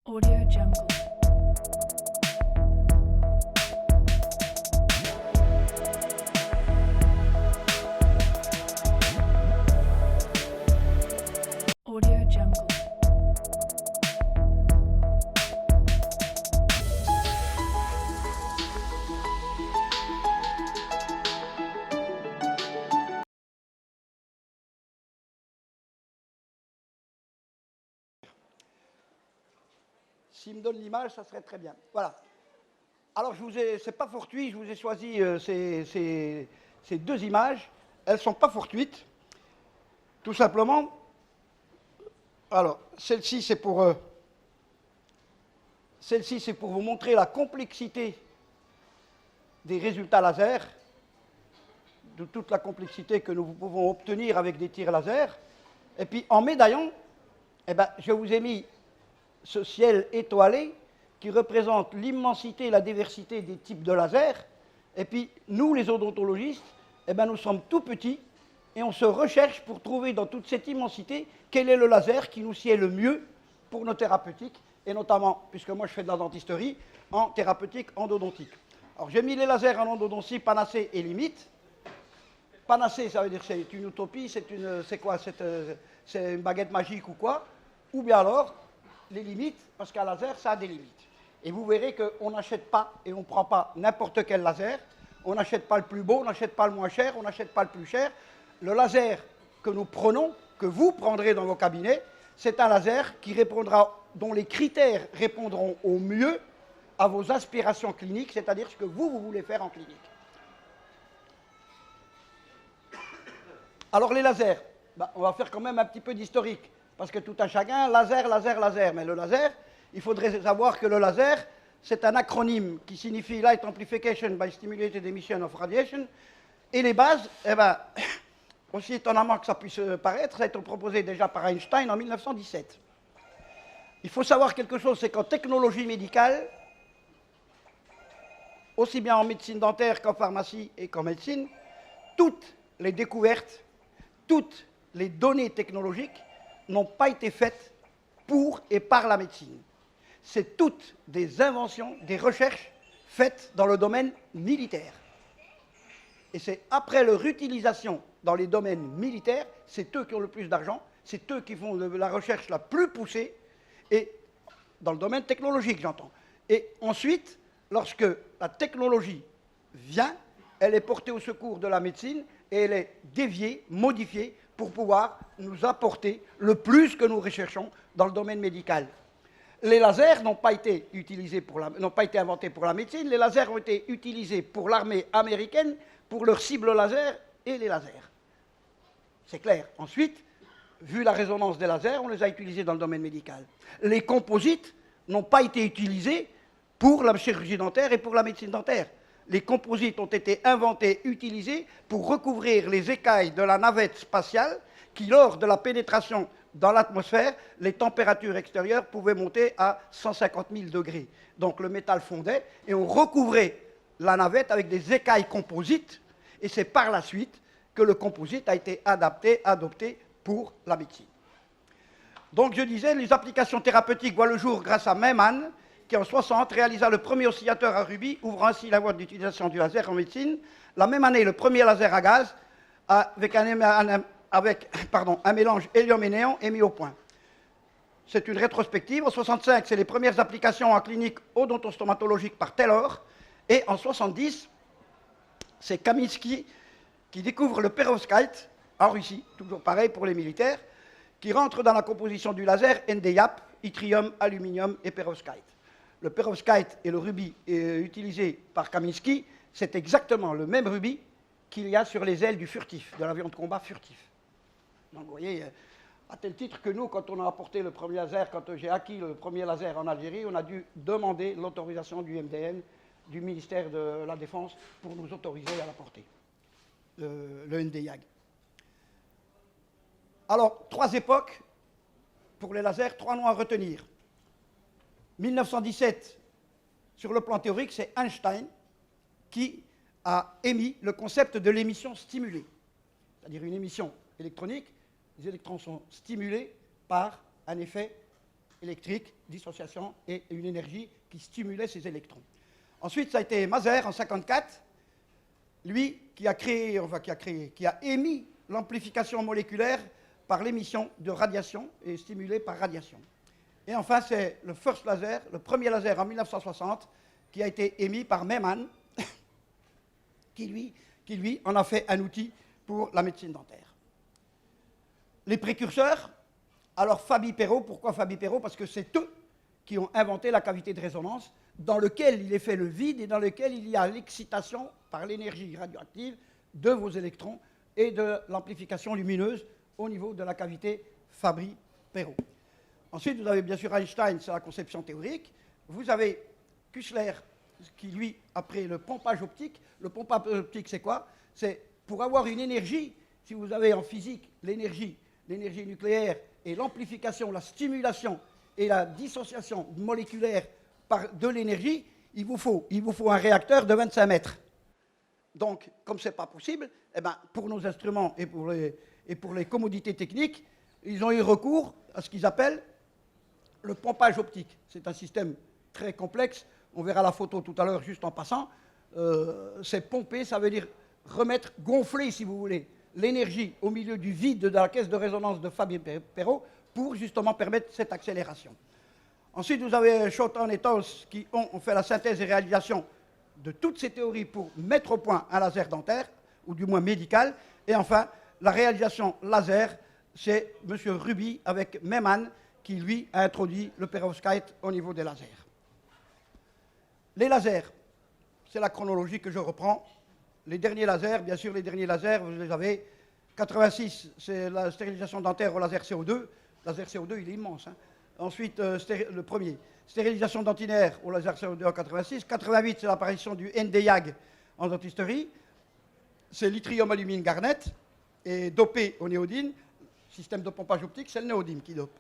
Audio Jungle. Audio Jungle. S'il me donne l'image, ça serait très bien. Voilà. Alors, c'est pas fortuit, je vous ai choisi ces deux images. Elles ne sont pas fortuites. Tout simplement. Alors, celle-ci, c'est pour vous montrer la complexité des résultats laser, de toute la complexité que nous pouvons obtenir avec des tirs laser. Et puis, en médaillon, eh ben, je vous ai mis ce ciel étoilé qui représente l'immensité et la diversité des types de lasers. Et puis, nous, les odontologistes, eh ben, nous sommes tout petits et on se recherche pour trouver dans toute cette immensité quel est le laser qui nous sied le mieux pour nos thérapeutiques, et notamment, puisque moi je fais de la dentisterie, en thérapeutique endodontique. Alors, j'ai mis les lasers en endodontie, Panacée et Limite. Panacée, ça veut dire que c'est une utopie, c'est quoi, c'est une baguette magique ou quoi, ou bien alors les limites, parce qu'un laser, ça a des limites. Et vous verrez qu'on n'achète pas et on ne prend pas n'importe quel laser. On n'achète pas le plus beau, on n'achète pas le moins cher, on n'achète pas le plus cher. Le laser que nous prenons, que vous prendrez dans vos cabinets, c'est un laser qui répondra, dont les critères répondront au mieux à vos aspirations cliniques, c'est-à-dire ce que vous voulez faire en clinique. Alors les lasers, on va faire quand même un petit peu d'historique. Parce que tout un chacun, laser, laser, laser. Mais le laser, il faudrait savoir que le laser, c'est un acronyme qui signifie Light Amplification by Stimulated Emission of Radiation. Et les bases, eh ben, aussi étonnamment que ça puisse paraître, ça a été proposé déjà par Einstein en 1917. Il faut savoir quelque chose, c'est qu'en technologie médicale, aussi bien en médecine dentaire qu'en pharmacie et qu'en médecine, toutes les découvertes, toutes les données technologiques n'ont pas été faites pour et par la médecine. C'est toutes des inventions, des recherches faites dans le domaine militaire. Et c'est après leur utilisation dans les domaines militaires, c'est eux qui ont le plus d'argent, c'est eux qui font la recherche la plus poussée, et dans le domaine technologique, j'entends. Et ensuite, lorsque la technologie vient, elle est portée au secours de la médecine et elle est déviée, modifiée, pour pouvoir nous apporter le plus que nous recherchons dans le domaine médical. Les lasers n'ont pas été inventés pour la médecine, les lasers ont été utilisés pour l'armée américaine, pour leurs cibles laser et les lasers. C'est clair. Ensuite, vu la résonance des lasers, on les a utilisés dans le domaine médical. Les composites n'ont pas été utilisés pour la chirurgie dentaire et pour la médecine dentaire. Les composites ont été inventés, utilisés pour recouvrir les écailles de la navette spatiale qui, lors de la pénétration dans l'atmosphère, les températures extérieures pouvaient monter à 150 000 degrés. Donc le métal fondait et on recouvrait la navette avec des écailles composites, et c'est par la suite que le composite a été adopté pour la médecine. Donc je disais, les applications thérapeutiques voient le jour grâce à Meyman, qui en 1960 réalisa le premier oscillateur à rubis, ouvrant ainsi la voie d'utilisation du laser en médecine. La même année, le premier laser à gaz, avec un mélange hélium et néon, est mis au point. C'est une rétrospective. En 1965, c'est les premières applications en clinique odontostomatologique par Taylor. Et en 1970, c'est Kaminsky qui découvre le perovskite, en Russie, toujours pareil pour les militaires, qui rentre dans la composition du laser NdIAP, yttrium, aluminium et perovskite. Le perovskite et le rubis utilisé par Kaminsky, c'est exactement le même rubis qu'il y a sur les ailes du furtif, de l'avion de combat furtif. Donc vous voyez, à tel titre que nous, quand on a apporté le premier laser, quand j'ai acquis le premier laser en Algérie, on a dû demander l'autorisation du MDN, du ministère de la Défense, pour nous autoriser à l'apporter, le NdIAG. Alors, 3 époques pour les lasers, 3 noms à retenir. 1917, sur le plan théorique, c'est Einstein qui a émis le concept de l'émission stimulée, c'est-à-dire une émission électronique. Les électrons sont stimulés par un effet électrique, dissociation et une énergie qui stimulait ces électrons. Ensuite, ça a été Maser en 1954, lui qui a émis l'amplification moléculaire par l'émission de radiation et stimulé par radiation. Et enfin, c'est le first laser, le premier laser en 1960, qui a été émis par Meyman, qui lui en a fait un outil pour la médecine dentaire. Les précurseurs, alors Faby-Perot, pourquoi Faby-Perot? Parce que c'est eux qui ont inventé la cavité de résonance, dans lequel il est fait le vide et dans lequel il y a l'excitation par l'énergie radioactive de vos électrons et de l'amplification lumineuse au niveau de la cavité Fabry-Perot. Ensuite, vous avez bien sûr Einstein, c'est la conception théorique. Vous avez Kuchler, qui lui, après le pompage optique. Le pompage optique, c'est quoi? C'est pour avoir une énergie, si vous avez en physique l'énergie nucléaire et l'amplification, la stimulation et la dissociation moléculaire de l'énergie, il vous faut un réacteur de 25 mètres. Donc, comme ce n'est pas possible, eh ben, pour nos instruments et pour les commodités techniques, ils ont eu recours à ce qu'ils appellent le pompage optique. C'est un système très complexe. On verra la photo tout à l'heure, juste en passant. C'est pomper, ça veut dire remettre, gonfler, si vous voulez, l'énergie au milieu du vide de la caisse de résonance de Faby-Perot pour justement permettre cette accélération. Ensuite, vous avez Schottland et Tolles qui ont fait la synthèse et réalisation de toutes ces théories pour mettre au point un laser dentaire, ou du moins médical. Et enfin, la réalisation laser, c'est M. Ruby avec Meyman qui, lui, a introduit le perovskite au niveau des lasers. Les lasers, c'est la chronologie que je reprends. Les derniers lasers, bien sûr, les derniers lasers, vous les avez. 86, c'est la stérilisation dentaire au laser CO2. Le laser CO2, il est immense. Hein. Ensuite, le premier, stérilisation dentinaire au laser CO2 en 86. 88, c'est l'apparition du Nd:YAG en dentisterie. C'est l'yttrium alumine garnet et dopé au néodyme. Système de pompage optique, c'est le néodyme qui dope.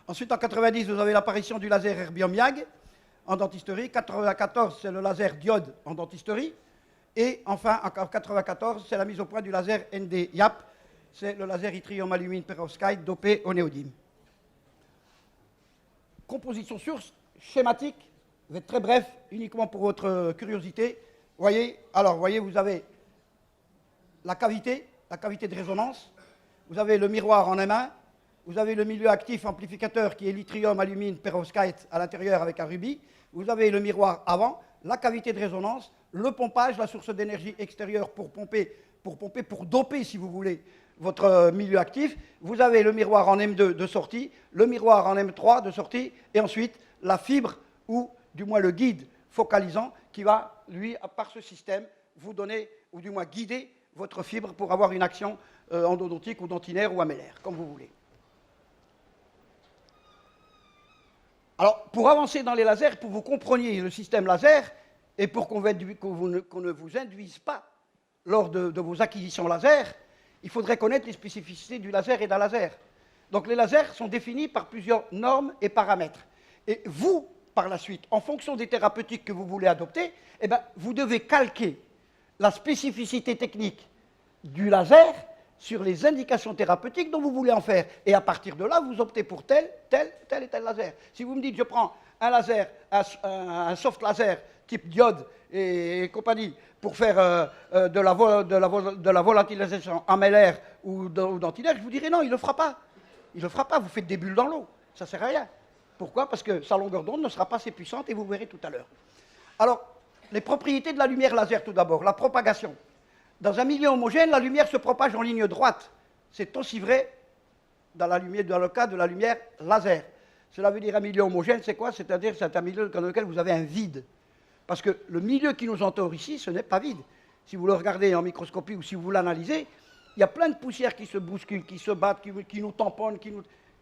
Ensuite, en 90, vous avez l'apparition du laser erbium-YAG en dentisterie. 94, c'est le laser diode en dentisterie. Et enfin, en 94, c'est la mise au point du laser Nd:YAP. C'est le laser yttrium alumine perovskite dopé au néodyme. Composition source schématique, je vais être très bref, uniquement pour votre curiosité. Voyez, vous avez la cavité de résonance, vous avez le miroir en M1, vous avez le milieu actif amplificateur qui est l'yttrium alumine perovskite à l'intérieur avec un rubis, vous avez le miroir avant, la cavité de résonance, le pompage, la source d'énergie extérieure pour doper, si vous voulez, votre milieu actif. Vous avez le miroir en M2 de sortie, le miroir en M3 de sortie, et ensuite la fibre, ou du moins le guide focalisant, qui va, lui, par ce système, vous donner, ou du moins guider votre fibre pour avoir une action endodontique ou dentinaire ou amélaire, comme vous voulez. Alors, pour avancer dans les lasers, pour que vous compreniez le système laser, et pour qu'on ne vous induise pas lors de vos acquisitions laser, il faudrait connaître les spécificités du laser et d'un laser. Donc les lasers sont définis par plusieurs normes et paramètres. Et vous, par la suite, en fonction des thérapeutiques que vous voulez adopter, eh ben, vous devez calquer la spécificité technique du laser sur les indications thérapeutiques dont vous voulez en faire. Et à partir de là, vous optez pour tel et tel laser. Si vous me dites, je prends un laser, un soft laser type diode et compagnie, pour faire de la volatilisation amélaire ou dentinaire, je vous dirais non, il ne le fera pas. Il ne le fera pas, vous faites des bulles dans l'eau, ça ne sert à rien. Pourquoi? Parce que sa longueur d'onde ne sera pas assez puissante et vous verrez tout à l'heure. Alors, les propriétés de la lumière laser tout d'abord, la propagation. Dans un milieu homogène, la lumière se propage en ligne droite. C'est aussi vrai dans le cas de la lumière laser. Cela veut dire un milieu homogène, c'est quoi? C'est-à-dire c'est un milieu dans lequel vous avez un vide. Parce que le milieu qui nous entoure ici, ce n'est pas vide. Si vous le regardez en microscopie ou si vous l'analysez, il y a plein de poussières qui se bousculent, qui se battent, qui nous tamponnent.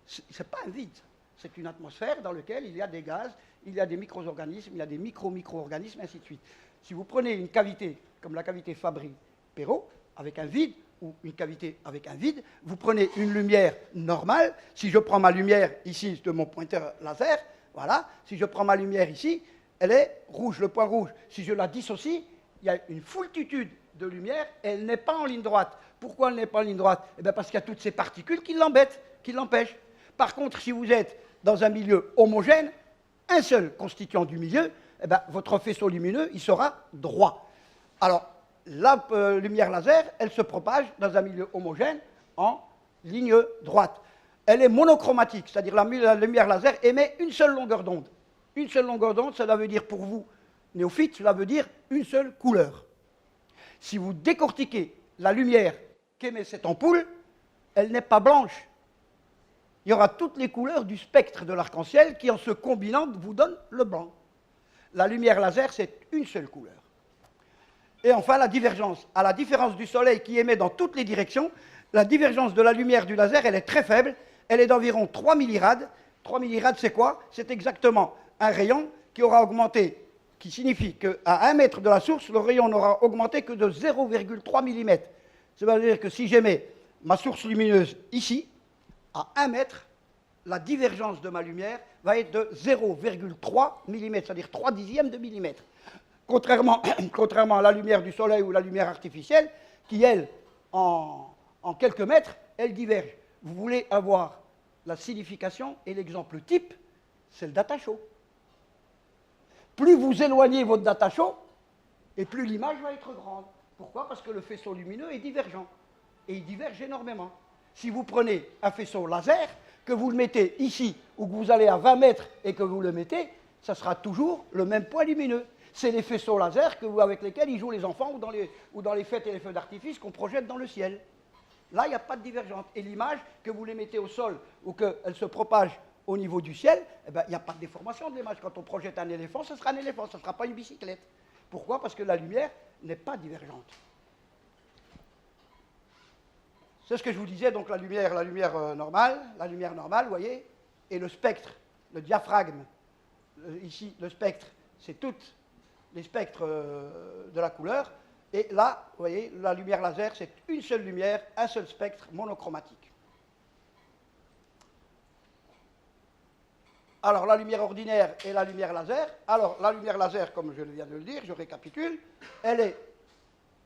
Ce n'est pas un vide. C'est une atmosphère dans laquelle il y a des gaz, il y a des micro-organismes, il y a des micro-organismes, ainsi de suite. Si vous prenez une cavité comme la cavité Fabry-Perot, avec un vide, ou une cavité avec un vide, vous prenez une lumière normale. Si je prends ma lumière ici de mon pointeur laser, voilà, si je prends ma lumière ici, elle est rouge, le point rouge. Si je la dissocie, il y a une foultitude de lumière, et elle n'est pas en ligne droite. Pourquoi elle n'est pas en ligne droite? Eh bien parce qu'il y a toutes ces particules qui l'embêtent, qui l'empêchent. Par contre, si vous êtes dans un milieu homogène, un seul constituant du milieu, eh ben, votre faisceau lumineux, il sera droit. Alors, la lumière laser, elle se propage dans un milieu homogène en ligne droite. Elle est monochromatique, c'est-à-dire la lumière laser émet une seule longueur d'onde. Une seule longueur d'onde, cela veut dire pour vous, néophytes, cela veut dire une seule couleur. Si vous décortiquez la lumière qu'émet cette ampoule, elle n'est pas blanche. Il y aura toutes les couleurs du spectre de l'arc-en-ciel qui, en se combinant, vous donnent le blanc. La lumière laser, c'est une seule couleur. Et enfin, la divergence. À la différence du Soleil qui émet dans toutes les directions, la divergence de la lumière du laser, elle est très faible. Elle est d'environ 3 millirades. 3 millirades, c'est quoi? C'est exactement un rayon qui aura augmenté, qui signifie qu'à 1 mètre de la source, le rayon n'aura augmenté que de 0,3 mm. Ça veut dire que si j'émets ma source lumineuse ici, à 1 mètre, la divergence de ma lumière va être de 0,3 mm, c'est-à-dire 3 dixièmes de millimètre. Contrairement à la lumière du soleil ou la lumière artificielle, qui, elle, en quelques mètres, elle diverge. Vous voulez avoir la signification et l'exemple type, c'est le data show. Plus vous éloignez votre data show, et plus l'image va être grande. Pourquoi? Parce que le faisceau lumineux est divergent. Et il diverge énormément. Si vous prenez un faisceau laser, que vous le mettez ici, ou que vous allez à 20 mètres et que vous le mettez, ça sera toujours le même point lumineux. C'est les faisceaux laser avec lesquels ils jouent les enfants ou dans les fêtes et les feux d'artifice qu'on projette dans le ciel. Là, il n'y a pas de divergence. Et l'image, que vous les mettez au sol ou qu'elle se propage au niveau du ciel, eh ben, il n'y a pas de déformation de l'image. Quand on projette un éléphant, ce sera un éléphant, ce ne sera pas une bicyclette. Pourquoi? Parce que la lumière n'est pas divergente. C'est ce que je vous disais, donc la lumière normale, vous voyez, et le spectre, le diaphragme, ici, le spectre, c'est tous les spectres de la couleur, et là, vous voyez, la lumière laser, c'est une seule lumière, un seul spectre monochromatique. Alors, la lumière ordinaire et la lumière laser. Alors, la lumière laser, comme je viens de le dire, je récapitule, elle est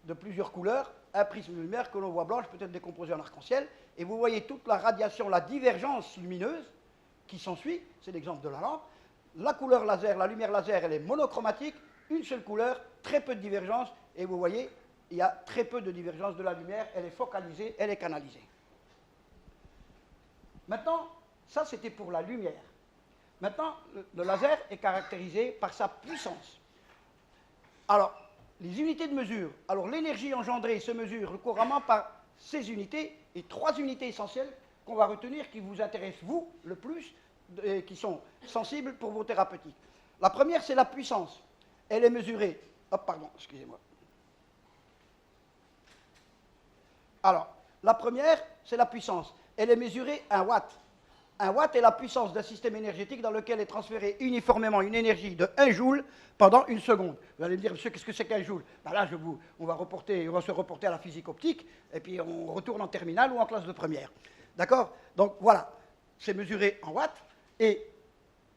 de plusieurs couleurs, un prisme de lumière que l'on voit blanche, peut être décomposée en arc-en-ciel, et vous voyez toute la radiation, la divergence lumineuse qui s'ensuit, c'est l'exemple de la lampe. La couleur laser, la lumière laser, elle est monochromatique, une seule couleur, très peu de divergence, et vous voyez, il y a très peu de divergence de la lumière, elle est focalisée, elle est canalisée. Maintenant, ça c'était pour la lumière. Maintenant, le laser est caractérisé par sa puissance. Alors, les unités de mesure, alors l'énergie engendrée se mesure couramment par ces unités, et 3 unités essentielles qu'on va retenir, qui vous intéressent vous le plus, et qui sont sensibles pour vos thérapeutiques. La première, c'est la puissance. Elle est mesurée, excusez-moi. Alors, la première, c'est la puissance. Elle est mesurée 1 watt. 1 watt est la puissance d'un système énergétique dans lequel est transférée uniformément une énergie de 1 joule pendant 1 seconde. Vous allez me dire, monsieur, qu'est-ce que c'est qu'un joule? Ben là, on va se reporter à la physique optique, et puis on retourne en terminale ou en classe de première. D'accord? Donc voilà, c'est mesuré en watts, et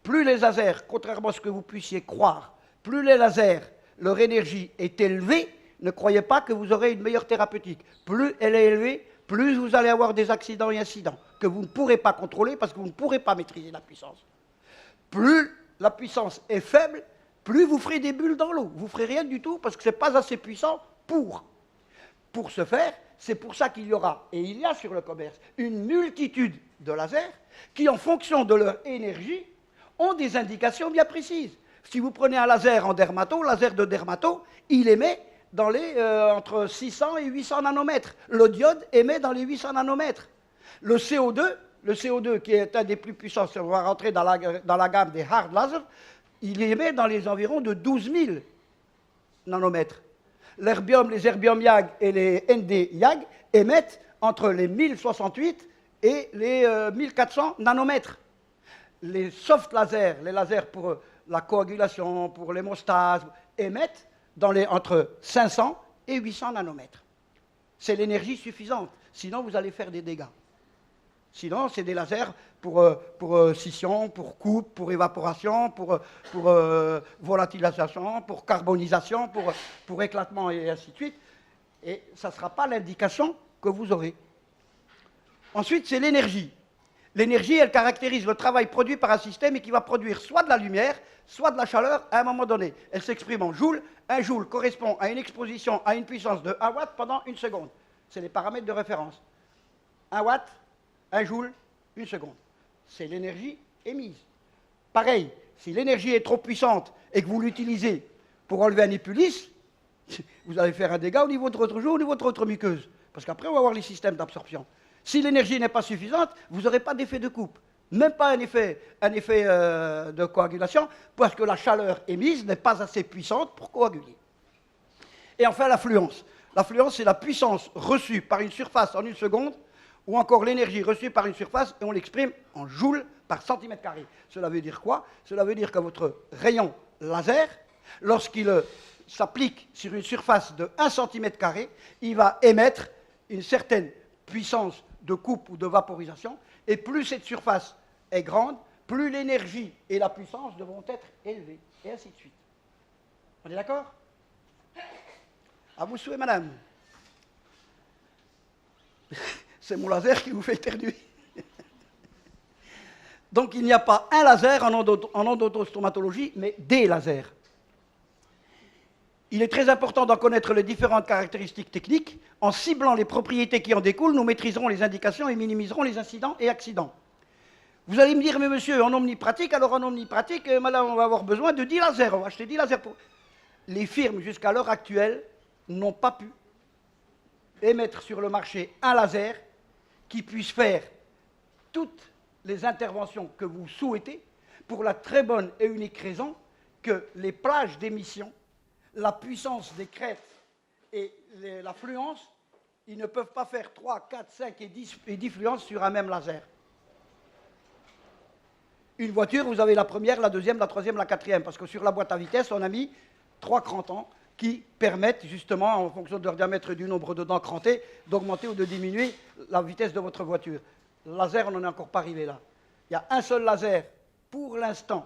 plus les lasers, contrairement à ce que vous puissiez croire, plus les lasers, leur énergie est élevée, ne croyez pas que vous aurez une meilleure thérapeutique. Plus elle est élevée, plus vous allez avoir des accidents et incidents que vous ne pourrez pas contrôler parce que vous ne pourrez pas maîtriser la puissance. Plus la puissance est faible, plus vous ferez des bulles dans l'eau. Vous ne ferez rien du tout parce que ce n'est pas assez puissant pour. Pour ce faire, c'est pour ça qu'il y aura, et il y a sur le commerce, une multitude de lasers qui, en fonction de leur énergie, ont des indications bien précises. Si vous prenez un laser en dermato, laser de dermato, il émet dans entre 600 et 800 nanomètres. Le diode émet dans les 800 nanomètres. Le CO2 qui est un des plus puissants, on va rentrer dans la gamme des hard lasers, il émet dans les environs de 12 000 nanomètres. L'herbium, les herbium YAG et les ND YAG émettent entre les 1068 et les 1400 nanomètres. Les soft lasers, les lasers pour la coagulation, pour l'hémostase, émettent entre 500 et 800 nanomètres. C'est l'énergie suffisante, sinon vous allez faire des dégâts. Sinon, c'est des lasers pour scission, pour coupe, pour évaporation, pour volatilisation, pour carbonisation, pour éclatement et ainsi de suite. Et ça ne sera pas l'indication que vous aurez. Ensuite, c'est l'énergie. L'énergie, elle caractérise le travail produit par un système et qui va produire soit de la lumière, soit de la chaleur à un moment donné. Elle s'exprime en joules. Un joule correspond à une exposition à une puissance de 1 watt pendant une seconde. C'est les paramètres de référence. 1 watt, 1 joule, 1 seconde. C'est l'énergie émise. Pareil, si l'énergie est trop puissante et que vous l'utilisez pour enlever un épulis, vous allez faire un dégât au niveau de votre joue, au niveau de votre muqueuse. Parce qu'après, on va avoir les systèmes d'absorption. Si l'énergie n'est pas suffisante, vous n'aurez pas d'effet de coupe. Même pas un effet de coagulation, parce que la chaleur émise n'est pas assez puissante pour coaguler. Et enfin, l'affluence. L'affluence, c'est la puissance reçue par une surface en une seconde, ou encore l'énergie reçue par une surface, et on l'exprime en joules par centimètre carré. Cela veut dire quoi? Cela veut dire que votre rayon laser, lorsqu'il s'applique sur une surface de 1 cm², il va émettre une certaine puissance de coupe ou de vaporisation, et plus cette surface est grande, plus l'énergie et la puissance devront être élevées, et ainsi de suite. On est d'accord? À vos souhaits, madame. C'est mon laser qui vous fait éternuer. Donc il n'y a pas un laser en odontostomatologie, mais des lasers. Il est très important d'en connaître les différentes caractéristiques techniques. En ciblant les propriétés qui en découlent, nous maîtriserons les indications et minimiserons les incidents et accidents. Vous allez me dire, mais monsieur, en omnipratique, alors en omnipratique, là, on va avoir besoin de 10 lasers. On va acheter 10 lasers pour... Les firmes, jusqu'à l'heure actuelle, n'ont pas pu émettre sur le marché un laser qui puisse faire toutes les interventions que vous souhaitez, pour la très bonne et unique raison que les plages d'émission, la puissance des crêtes et l'affluence, ils ne peuvent pas faire 3, 4, 5 et 10 fluences sur un même laser. Une voiture, vous avez la première, la deuxième, la troisième, la quatrième, parce que sur la boîte à vitesse, on a mis 3 crantons qui permettent justement, en fonction de leur diamètre et du nombre de dents crantées, d'augmenter ou de diminuer la vitesse de votre voiture. Le laser, on n'en est encore pas arrivé là. Il y a un seul laser, pour l'instant,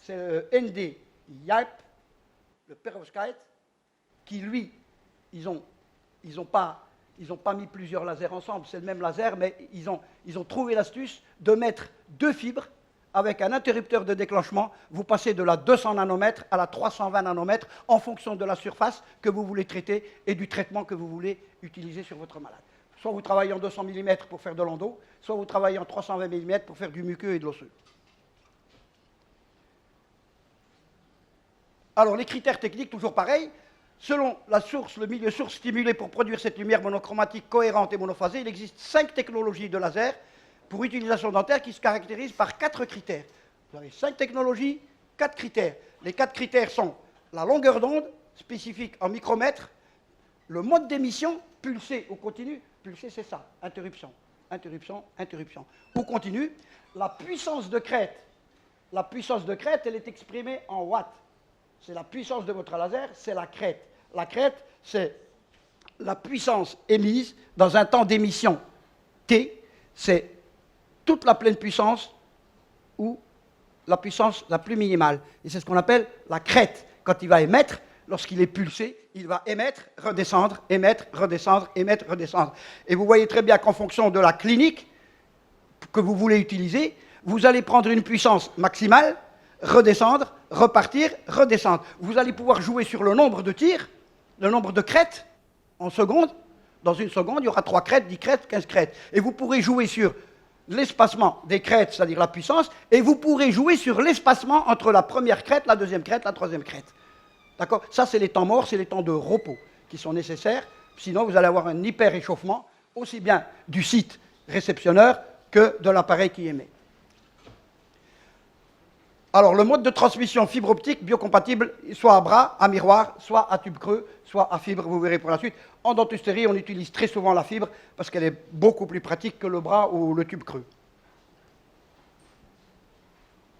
c'est le ND YAP, le perovskite, qui lui, ils ont pas mis plusieurs lasers ensemble, c'est le même laser, mais ils ont trouvé l'astuce de mettre 2 fibres avec un interrupteur de déclenchement. Vous passez de la 200 nanomètres à la 320 nanomètres en fonction de la surface que vous voulez traiter et du traitement que vous voulez utiliser sur votre malade. Soit vous travaillez en 200 mm pour faire de l'endo, soit vous travaillez en 320 mm pour faire du muqueux et de l'osseux. Alors, les critères techniques, toujours pareil. Selon la source, le milieu source stimulé pour produire cette lumière monochromatique cohérente et monophasée, il existe 5 technologies de laser pour utilisation dentaire qui se caractérisent par 4 critères. Vous avez 5 technologies, 4 critères. Les 4 critères sont la longueur d'onde, spécifique en micromètres, le mode d'émission, pulsé ou continu. Pulsé, c'est ça, interruption, interruption, interruption. Ou continu. La puissance de crête. La puissance de crête, elle est exprimée en watts. C'est la puissance de votre laser, c'est la crête. La crête, c'est la puissance émise dans un temps d'émission T, c'est toute la pleine puissance ou la puissance la plus minimale. Et c'est ce qu'on appelle la crête. Quand il va émettre, lorsqu'il est pulsé, il va émettre, redescendre, émettre, redescendre, émettre, redescendre. Et vous voyez très bien qu'en fonction de la clinique que vous voulez utiliser, vous allez prendre une puissance maximale, redescendre, repartir, redescendre. Vous allez pouvoir jouer sur le nombre de tirs, le nombre de crêtes en seconde. Dans une seconde, il y aura 3 crêtes, 10 crêtes, 15 crêtes. Et vous pourrez jouer sur l'espacement des crêtes, c'est-à-dire la puissance, et vous pourrez jouer sur l'espacement entre la première crête, la deuxième crête, la troisième crête. D'accord? Ça, c'est les temps morts, c'est les temps de repos qui sont nécessaires. Sinon, vous allez avoir un hyper-échauffement, aussi bien du site réceptionneur que de l'appareil qui émet. Alors, le mode de transmission fibre optique biocompatible, soit à bras, à miroir, soit à tube creux, soit à fibre, vous verrez pour la suite. En dentisterie, on utilise très souvent la fibre parce qu'elle est beaucoup plus pratique que le bras ou le tube creux.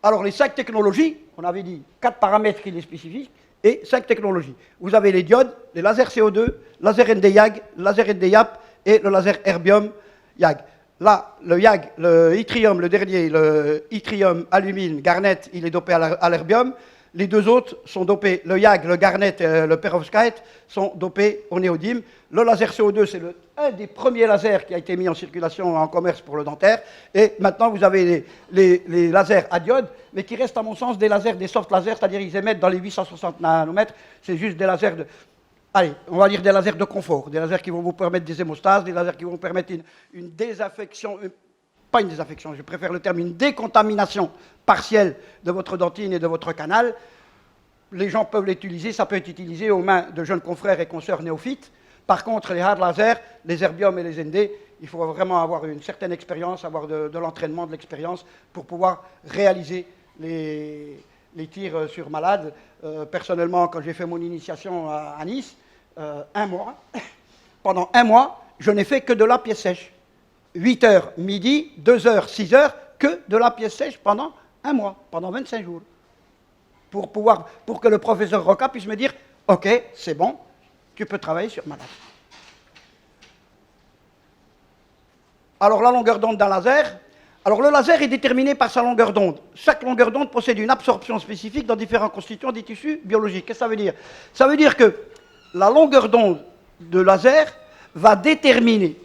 Alors, les 5 technologies, on avait dit 4 paramètres qui les spécifient, et 5 technologies. Vous avez les diodes, les lasers CO2, laser ND YAG, laser ND YAP et le laser erbium YAG. Là, le YAG, le yttrium, le dernier, le yttrium, alumine, garnet, il est dopé à l'erbium. Les deux autres sont dopés, le YAG, le Garnet et le Perovskite sont dopés au néodyme. Le laser CO2, c'est un des premiers lasers qui a été mis en circulation en commerce pour le dentaire. Et maintenant, vous avez les lasers à diode, mais qui restent à mon sens des lasers, des soft lasers, c'est-à-dire ils émettent dans les 860 nanomètres. C'est juste des lasers de... Allez, on va dire des lasers de confort, des lasers qui vont vous permettre des hémostases, des lasers qui vont vous permettre une désinfection, pas une désinfection, je préfère le terme, une décontamination partielle de votre dentine et de votre canal. Les gens peuvent l'utiliser, ça peut être utilisé aux mains de jeunes confrères et consoeurs néophytes. Par contre, les hard lasers, les Erbium et les ND, il faut vraiment avoir une certaine expérience, avoir de l'entraînement, de l'expérience pour pouvoir réaliser les tirs sur malades. Personnellement, quand j'ai fait mon initiation à Nice, pendant un mois, je n'ai fait que de la pièce sèche. 8 heures midi, 2 heures, 6 heures, que de la pièce sèche pendant un mois, pendant 25 jours. Pour que le professeur Roca puisse me dire « Ok, c'est bon, tu peux travailler sur malade. » Alors la longueur d'onde d'un laser, alors le laser est déterminé par sa longueur d'onde. Chaque longueur d'onde possède une absorption spécifique dans différents constituants des tissus biologiques. Qu'est-ce que ça veut dire? Ça veut dire que la longueur d'onde de laser va déterminer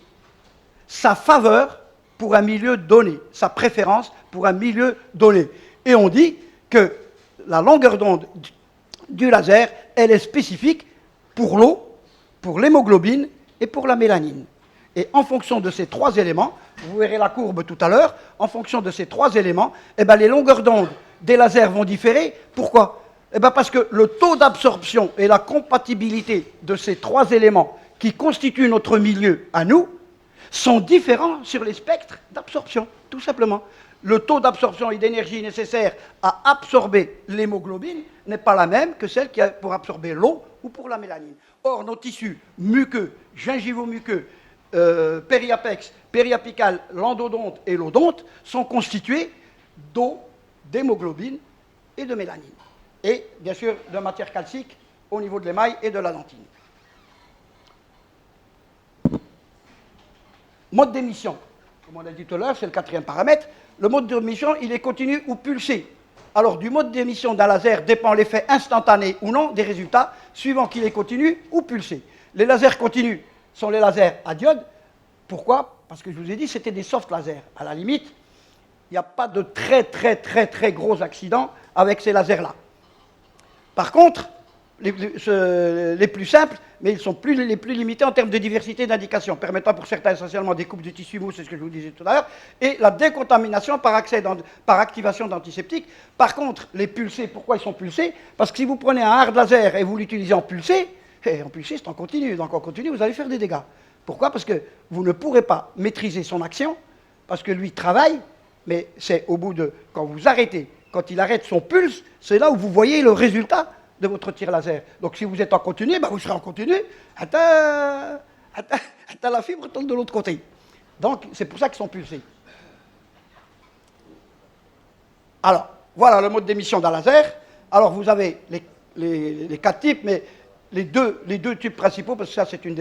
sa faveur pour un milieu donné, sa préférence pour un milieu donné. Et on dit que la longueur d'onde du laser, elle est spécifique pour l'eau, pour l'hémoglobine et pour la mélanine. Et en fonction de ces trois éléments, vous verrez la courbe tout à l'heure, en fonction de ces trois éléments, eh ben, les longueurs d'onde des lasers vont différer. Pourquoi? Eh ben, parce que le taux d'absorption et la compatibilité de ces trois éléments qui constituent notre milieu à nous sont différents sur les spectres d'absorption, tout simplement. Le taux d'absorption et d'énergie nécessaire à absorber l'hémoglobine n'est pas la même que celle qui est pour absorber l'eau ou pour la mélanine. Or, nos tissus muqueux, gingivo-muqueux, périapex, périapical, l'endodonte et l'odonte sont constitués d'eau, d'hémoglobine et de mélanine. Et, bien sûr, de matière calcique au niveau de l'émail et de la dentine. Mode d'émission. Comme on a dit tout à l'heure, c'est le quatrième paramètre. Le mode d'émission, il est continu ou pulsé. Alors, du mode d'émission d'un laser dépend l'effet instantané ou non des résultats, suivant qu'il est continu ou pulsé. Les lasers continus sont les lasers à diode. Pourquoi? Parce que je vous ai dit, c'était des soft lasers. À la limite, il n'y a pas de très gros accidents avec ces lasers-là. Par contre, les plus simples, mais ils sont les plus limités en termes de diversité d'indications, permettant pour certains essentiellement des coupes de tissu mou, c'est ce que je vous disais tout à l'heure, et la décontamination par activation d'antiseptiques. Par contre, les pulsés, pourquoi ils sont pulsés? Parce que si vous prenez un hard laser et vous l'utilisez en pulsé c'est en continu, donc en continu vous allez faire des dégâts. Pourquoi? Parce que vous ne pourrez pas maîtriser son action, parce que lui travaille, mais c'est au bout de... Quand vous arrêtez, quand il arrête son pulse, c'est là où vous voyez le résultat de votre tir laser. Donc si vous êtes en continu, vous serez en continu, attends la fibre tombe de l'autre côté. Donc c'est pour ça qu'ils sont pulsés. Alors, voilà le mode d'émission d'un laser. Alors vous avez les quatre types, mais les deux types principaux, parce que ça c'est une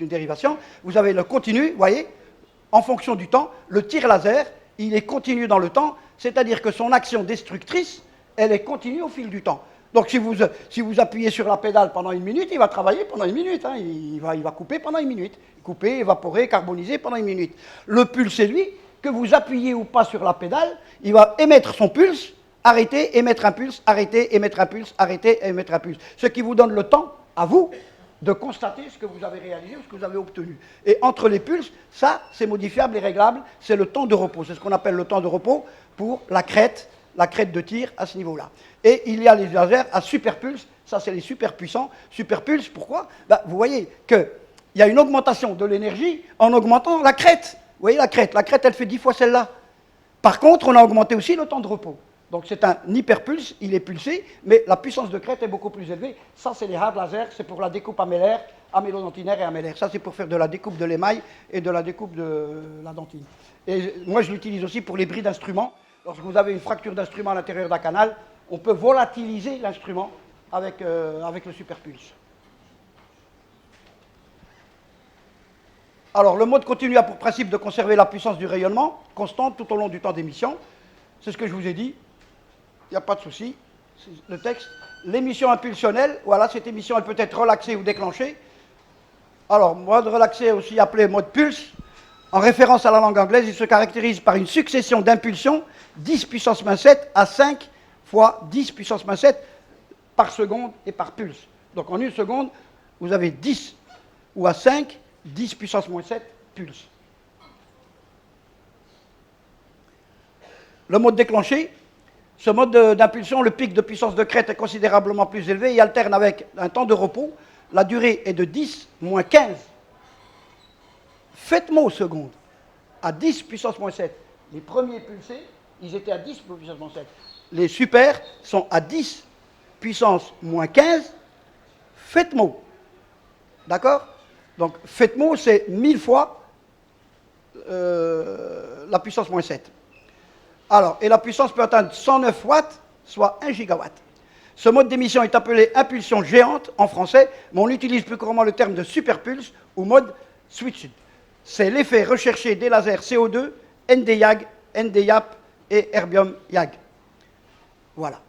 dérivation. Vous avez le continu, vous voyez, en fonction du temps, le tir laser, il est continu dans le temps, c'est-à-dire que son action destructrice, elle est continue au fil du temps. Donc si vous appuyez sur la pédale pendant 1 minute, il va travailler pendant 1 minute. Hein. Il va couper pendant 1 minute. Couper, évaporer, carboniser pendant 1 minute. Le pulse, c'est lui, que vous appuyez ou pas sur la pédale, il va émettre son pulse, arrêter, émettre un pulse, arrêter, émettre un pulse, arrêter, émettre un pulse. Ce qui vous donne le temps, à vous, de constater ce que vous avez réalisé ou ce que vous avez obtenu. Et entre les pulses, ça, c'est modifiable et réglable, c'est le temps de repos. C'est ce qu'on appelle le temps de repos pour la crête de tir à ce niveau-là. Et il y a les lasers à superpulse, ça c'est les super puissants. Superpulse, pourquoi? Vous voyez qu'il y a une augmentation de l'énergie en augmentant la crête. Vous voyez la crête elle fait 10 fois celle-là. Par contre, on a augmenté aussi le temps de repos. Donc c'est un hyperpulse, il est pulsé, mais la puissance de crête est beaucoup plus élevée. Ça c'est les hard lasers, c'est pour la découpe améllaire, amélodentinaire et améllaire. Ça c'est pour faire de la découpe de l'émail et de la découpe de la dentine. Et moi je l'utilise aussi pour les bris d'instruments. Lorsque vous avez une fracture d'instrument à l'intérieur d'un canal, on peut volatiliser l'instrument avec le superpulse. Alors, le mode continu a pour principe de conserver la puissance du rayonnement constante tout au long du temps d'émission. C'est ce que je vous ai dit. Il n'y a pas de souci. le texte. L'émission impulsionnelle, voilà, cette émission, elle peut être relaxée ou déclenchée. Alors, mode relaxé, aussi appelé mode pulse, en référence à la langue anglaise, il se caractérise par une succession d'impulsions 10 puissance moins 7 à 5 fois 10 puissance moins 7 par seconde et par pulse. Donc en une seconde, vous avez 10 ou à 5, 10 puissance moins 7 pulse. Le mode déclenché, ce mode d'impulsion, le pic de puissance de crête est considérablement plus élevé et alterne avec un temps de repos. La durée est de 10 moins 15 fêtements secondes à 10 puissance moins 7. Les premiers pulsés, ils étaient à 10 puissance moins 7. Les super sont à 10 puissance moins 15 fêtements. D'accord? Donc fêtements, c'est 1000 fois la puissance moins 7. Alors, et la puissance peut atteindre 109 watts, soit 1 gigawatt. Ce mode d'émission est appelé impulsion géante en français, mais on utilise plus couramment le terme de superpulse ou mode switched. C'est l'effet recherché des lasers CO2, ND-YAG, ND-YAP et erbium-YAG. Voilà.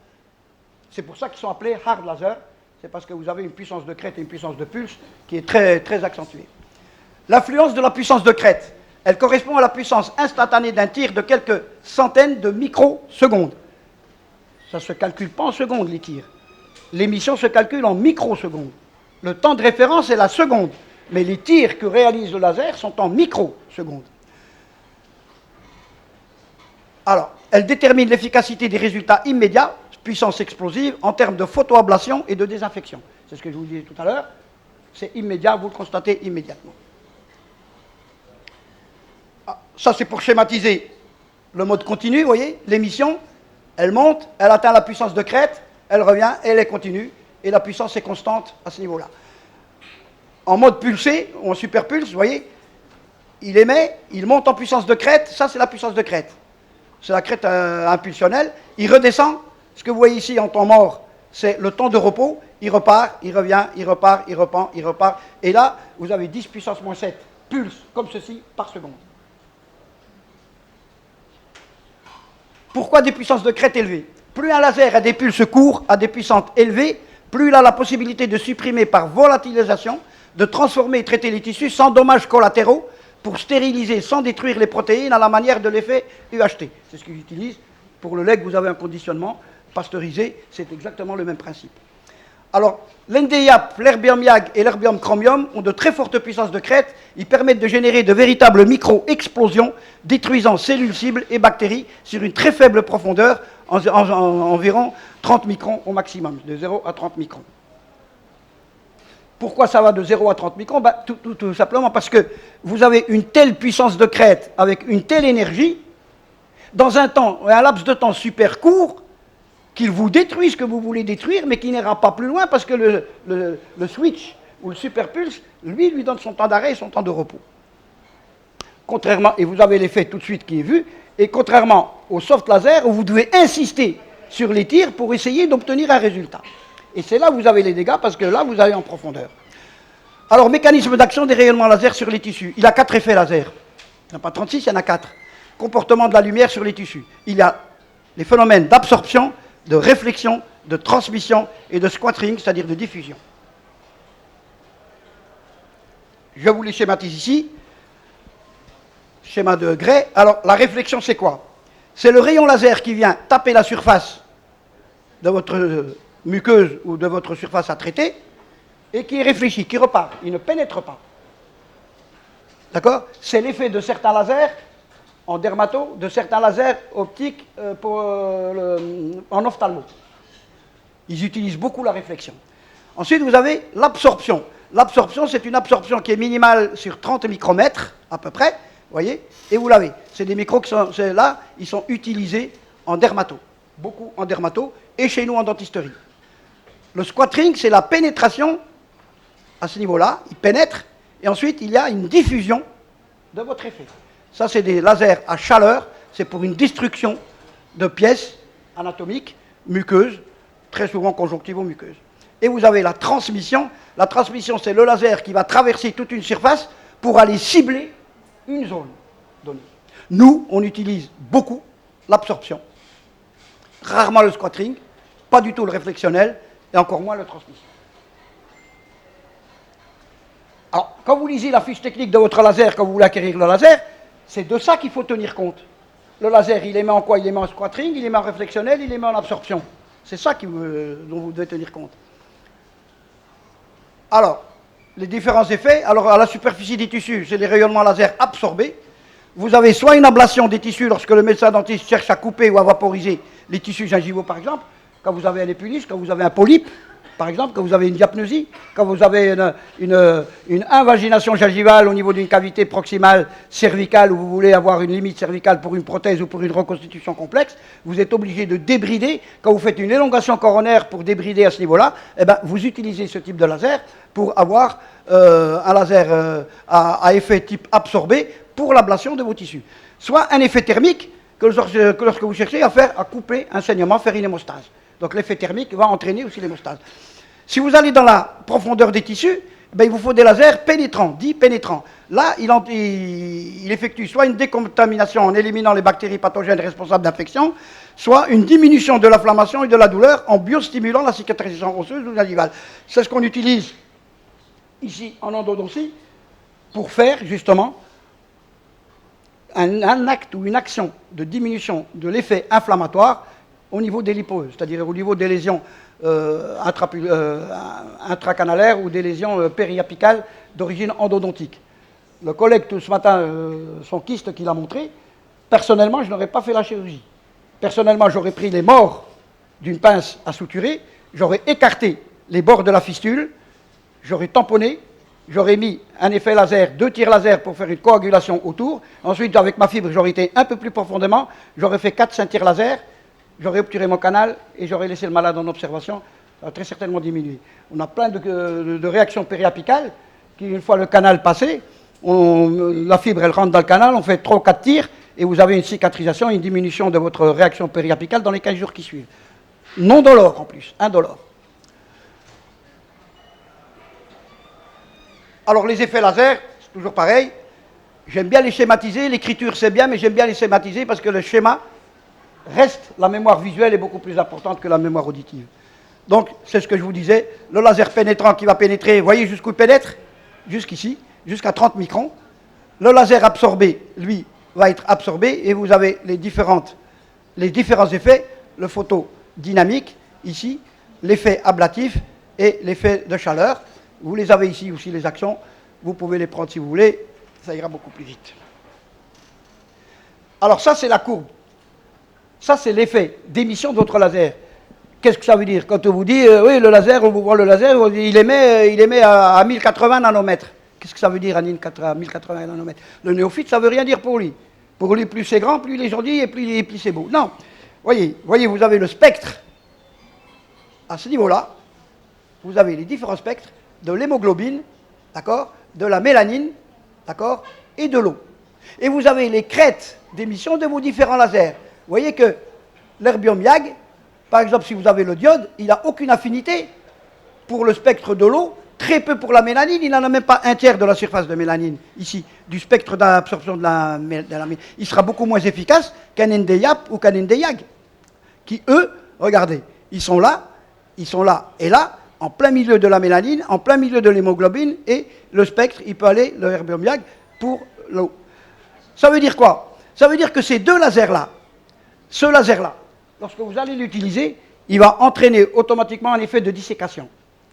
C'est pour ça qu'ils sont appelés hard lasers. C'est parce que vous avez une puissance de crête et une puissance de pulse qui est très, très accentuée. L'influence de la puissance de crête, elle correspond à la puissance instantanée d'un tir de quelques centaines de microsecondes. Ça ne se calcule pas en secondes, les tirs. L'émission se calcule en microsecondes. Le temps de référence est la seconde, mais les tirs que réalise le laser sont en microsecondes. Alors, elle détermine l'efficacité des résultats immédiats, puissance explosive, en termes de photoablation et de désinfection. C'est ce que je vous disais tout à l'heure. C'est immédiat, vous le constatez immédiatement. Ça, c'est pour schématiser le mode continu, vous voyez, l'émission, elle monte, elle atteint la puissance de crête, elle revient, et elle est continue, et la puissance est constante à ce niveau-là. En mode pulsé, ou en superpulse, vous voyez, il émet, il monte en puissance de crête, ça c'est la puissance de crête. C'est la crête impulsionnelle, il redescend, ce que vous voyez ici en temps mort, c'est le temps de repos, il repart, il revient, il repart, il repart, il repart, et là, vous avez 10 puissance moins 7 pulses, comme ceci, par seconde. Pourquoi des puissances de crête élevées? Plus un laser a des pulses courts, à des puissances élevées, plus il a la possibilité de supprimer par volatilisation, de transformer et traiter les tissus sans dommages collatéraux, pour stériliser sans détruire les protéines à la manière de l'effet UHT. C'est ce que j'utilise pour le lait que vous avez un conditionnement pasteurisé, c'est exactement le même principe. Alors, l'ND-YAP, l'erbium-YAG et l'erbium-chromium ont de très fortes puissances de crête. Ils permettent de générer de véritables micro-explosions, détruisant cellules cibles et bactéries sur une très faible profondeur, environ 30 microns au maximum, de 0 à 30 microns. Pourquoi ça va de 0 à 30 microns? Tout simplement parce que vous avez une telle puissance de crête avec une telle énergie, dans un laps de temps super court, qu'il vous détruit ce que vous voulez détruire, mais qui n'ira pas plus loin parce que le switch ou le superpulse, lui donne son temps d'arrêt et son temps de repos. Contrairement, et vous avez l'effet tout de suite qui est vu, et contrairement au soft laser où vous devez insister sur les tirs pour essayer d'obtenir un résultat. Et c'est là où vous avez les dégâts parce que là vous allez en profondeur. Alors, mécanisme d'action des rayonnements laser sur les tissus. Il a 4 effets laser. Il n'y en a pas 36, il y en a 4. Comportement de la lumière sur les tissus. Il y a les phénomènes d'absorption, de réflexion, de transmission et de scattering, c'est-à-dire de diffusion. Je vous les schématise ici. Schéma de Gray. Alors, la réflexion, c'est quoi? C'est le rayon laser qui vient taper la surface de votre muqueuse ou de votre surface à traiter et qui est réfléchi, qui repart. Il ne pénètre pas. D'accord? C'est l'effet de certains lasers en dermato, de certains lasers optiques en ophtalmo. Ils utilisent beaucoup la réflexion. Ensuite, vous avez l'absorption. L'absorption, c'est une absorption qui est minimale sur 30 micromètres, à peu près, vous voyez, et vous l'avez. C'est des micros qui sont là, ils sont utilisés en dermato, beaucoup en dermato, et chez nous en dentisterie. Le scattering, c'est la pénétration, à ce niveau-là, il pénètre, et ensuite, il y a une diffusion de votre effet. Ça, c'est des lasers à chaleur, c'est pour une destruction de pièces anatomiques, muqueuses, très souvent conjonctivo-muqueuses. Et vous avez la transmission. La transmission, c'est le laser qui va traverser toute une surface pour aller cibler une zone donnée. Nous, on utilise beaucoup l'absorption, rarement le scattering, pas du tout le réflexionnel, et encore moins le transmission. Alors, quand vous lisez la fiche technique de votre laser, quand vous voulez acquérir le laser, c'est de ça qu'il faut tenir compte. Le laser, il les met en quoi? Il les met en scattering, il les met en réflexionnel, il les met en absorption. C'est ça dont vous devez tenir compte. Alors, les différents effets, alors à la superficie des tissus, c'est les rayonnements laser absorbés. Vous avez soit une ablation des tissus lorsque le médecin dentiste cherche à couper ou à vaporiser les tissus gingivaux, par exemple, quand vous avez un épulis, quand vous avez un polype, par exemple, quand vous avez une diapnosie, quand vous avez une invagination gingivale au niveau d'une cavité proximale cervicale où vous voulez avoir une limite cervicale pour une prothèse ou pour une reconstitution complexe, vous êtes obligé de débrider. Quand vous faites une élongation coronaire pour débrider à ce niveau-là, eh ben, vous utilisez ce type de laser pour avoir un laser à effet type absorbé pour l'ablation de vos tissus. Soit un effet thermique que lorsque vous cherchez à couper un saignement, faire une hémostase. Donc l'effet thermique va entraîner aussi l'hémostase. Si vous allez dans la profondeur des tissus, ben, il vous faut des lasers pénétrants, dits pénétrants. Là, il effectue soit une décontamination en éliminant les bactéries pathogènes responsables d'infection, soit une diminution de l'inflammation et de la douleur en biostimulant la cicatrisation osseuse ou gingivale. C'est ce qu'on utilise ici en endodontie pour faire justement un acte ou une action de diminution de l'effet inflammatoire au niveau des liposes, c'est-à-dire au niveau des lésions intracanalaires ou des lésions périapicales d'origine endodontique. Le collègue ce matin, son kyste qu'il a montré, personnellement, je n'aurais pas fait la chirurgie. Personnellement, j'aurais pris les morts d'une pince à suturer, j'aurais écarté les bords de la fistule, j'aurais tamponné, j'aurais mis un effet laser, 2 tirs laser pour faire une coagulation autour. Ensuite, avec ma fibre, j'aurais été un peu plus profondément, j'aurais fait 4-5 tirs laser, j'aurais obturé mon canal et j'aurais laissé le malade en observation. Ça va très certainement diminuer. On a plein de réactions périapicales qui, une fois le canal passé, la fibre elle rentre dans le canal, on fait 3 ou 4 tirs et vous avez une cicatrisation, une diminution de votre réaction périapicale dans les 15 jours qui suivent. Non dolore en plus, indolore. Alors les effets laser, c'est toujours pareil. J'aime bien les schématiser, l'écriture c'est bien, mais j'aime bien les schématiser parce que le schéma reste, la mémoire visuelle est beaucoup plus importante que la mémoire auditive. Donc, c'est ce que je vous disais, le laser pénétrant qui va pénétrer, vous voyez jusqu'où il pénètre? Jusqu'ici, jusqu'à 30 microns. Le laser absorbé, lui, va être absorbé et vous avez les différents effets, le photodynamique, ici, l'effet ablatif et l'effet de chaleur. Vous les avez ici aussi, les actions, vous pouvez les prendre si vous voulez, ça ira beaucoup plus vite. Alors ça, c'est la courbe. Ça, c'est l'effet d'émission de votre laser. Qu'est-ce que ça veut dire? Quand on vous dit, oui, le laser, on vous voit le laser, il émet à 1080 nanomètres. Qu'est-ce que ça veut dire à 1080 nanomètres? Le néophyte, ça ne veut rien dire pour lui. Pour lui, plus c'est grand, plus il est joli et plus c'est beau. Non. Voyez, vous avez le spectre. À ce niveau-là, vous avez les différents spectres de l'hémoglobine, d'accord, de la mélanine, d'accord, et de l'eau. Et vous avez les crêtes d'émission de vos différents lasers. Vous voyez que l'herbium YAG, par exemple, si vous avez le diode, il n'a aucune affinité pour le spectre de l'eau, très peu pour la mélanine, il n'en a même pas un tiers de la surface de mélanine, ici, du spectre d'absorption de la mélanine. Il sera beaucoup moins efficace qu'un ND-YAP ou qu'un ND-YAG, qui, eux, regardez, ils sont là et là, en plein milieu de la mélanine, en plein milieu de l'hémoglobine, et le spectre, il peut aller, le herbium YAG, pour l'eau. Ça veut dire quoi? Ça veut dire que ces deux lasers-là, ce laser-là, lorsque vous allez l'utiliser, il va entraîner automatiquement un effet de dissécation,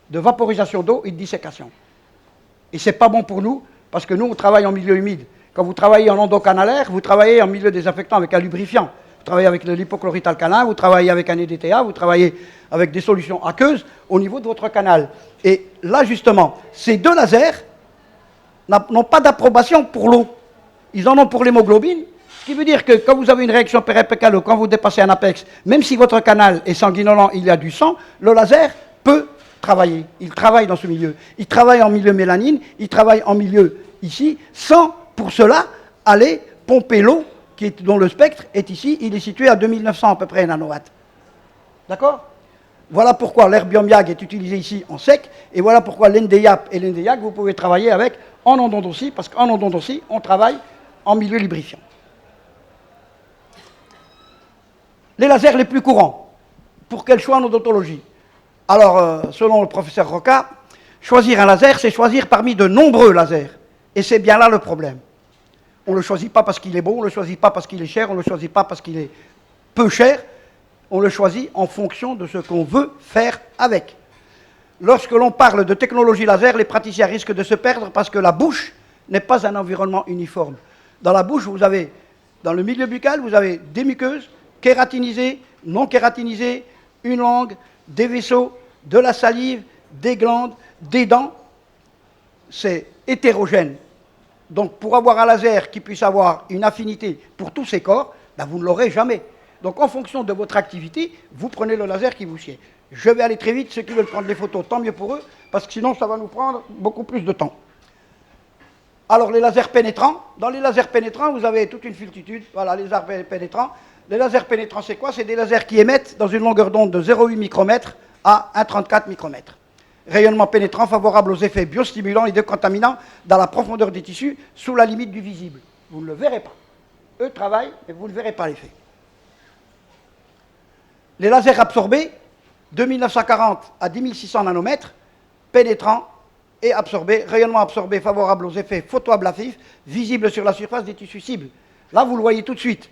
de vaporisation d'eau et de dissécation. Et ce n'est pas bon pour nous, parce que nous, on travaille en milieu humide. Quand vous travaillez en endocanalaire, vous travaillez en milieu désinfectant avec un lubrifiant. Vous travaillez avec de l'hypochlorite alcalin, vous travaillez avec un EDTA, vous travaillez avec des solutions aqueuses au niveau de votre canal. Et là, justement, ces deux lasers n'ont pas d'approbation pour l'eau. Ils en ont pour l'hémoglobine. Ce qui veut dire que quand vous avez une réaction périapicale ou quand vous dépassez un apex, même si votre canal est sanguinolent, il y a du sang, le laser peut travailler. Il travaille dans ce milieu. Il travaille en milieu mélanine, il travaille en milieu ici, sans pour cela aller pomper l'eau dont le spectre est ici. Il est situé à 2900 à peu près nanowatts. D'accord? Voilà pourquoi l'herbium YAG est utilisé ici en sec, et voilà pourquoi l'ND-YAP et l'ND-YAG, vous pouvez travailler avec en endodontie, parce qu'en endodontie, on travaille en milieu lubrifiant. Les lasers les plus courants. Pour quel choix en odontologie? Alors, selon le professeur Roca, choisir un laser, c'est choisir parmi de nombreux lasers. Et c'est bien là le problème. On ne le choisit pas parce qu'il est beau, on ne le choisit pas parce qu'il est cher, on ne le choisit pas parce qu'il est peu cher, on le choisit en fonction de ce qu'on veut faire avec. Lorsque l'on parle de technologie laser, les praticiens risquent de se perdre parce que la bouche n'est pas un environnement uniforme. Dans la bouche, vous avez, dans le milieu buccal, vous avez des muqueuses, kératinisées, non kératinisées, une langue, des vaisseaux, de la salive, des glandes, des dents. C'est hétérogène. Donc pour avoir un laser qui puisse avoir une affinité pour tous ces corps, ben vous ne l'aurez jamais. Donc en fonction de votre activité, vous prenez le laser qui vous sied. Je vais aller très vite, ceux qui veulent prendre les photos, tant mieux pour eux, parce que sinon ça va nous prendre beaucoup plus de temps. Alors les lasers pénétrants, dans les lasers pénétrants, vous avez toute une multitude, voilà les lasers pénétrants. Les lasers pénétrants, c'est quoi? C'est des lasers qui émettent dans une longueur d'onde de 0,8 micromètres à 1,34 micromètres. Rayonnement pénétrant favorable aux effets biostimulants et décontaminants dans la profondeur des tissus, sous la limite du visible. Vous ne le verrez pas. Eux travaillent, mais vous ne verrez pas l'effet. Les lasers absorbés, de 1940 à 10 600 nanomètres, pénétrants et absorbés, rayonnement absorbé favorable aux effets photoablatifs, visibles sur la surface des tissus cibles. Là, vous le voyez tout de suite,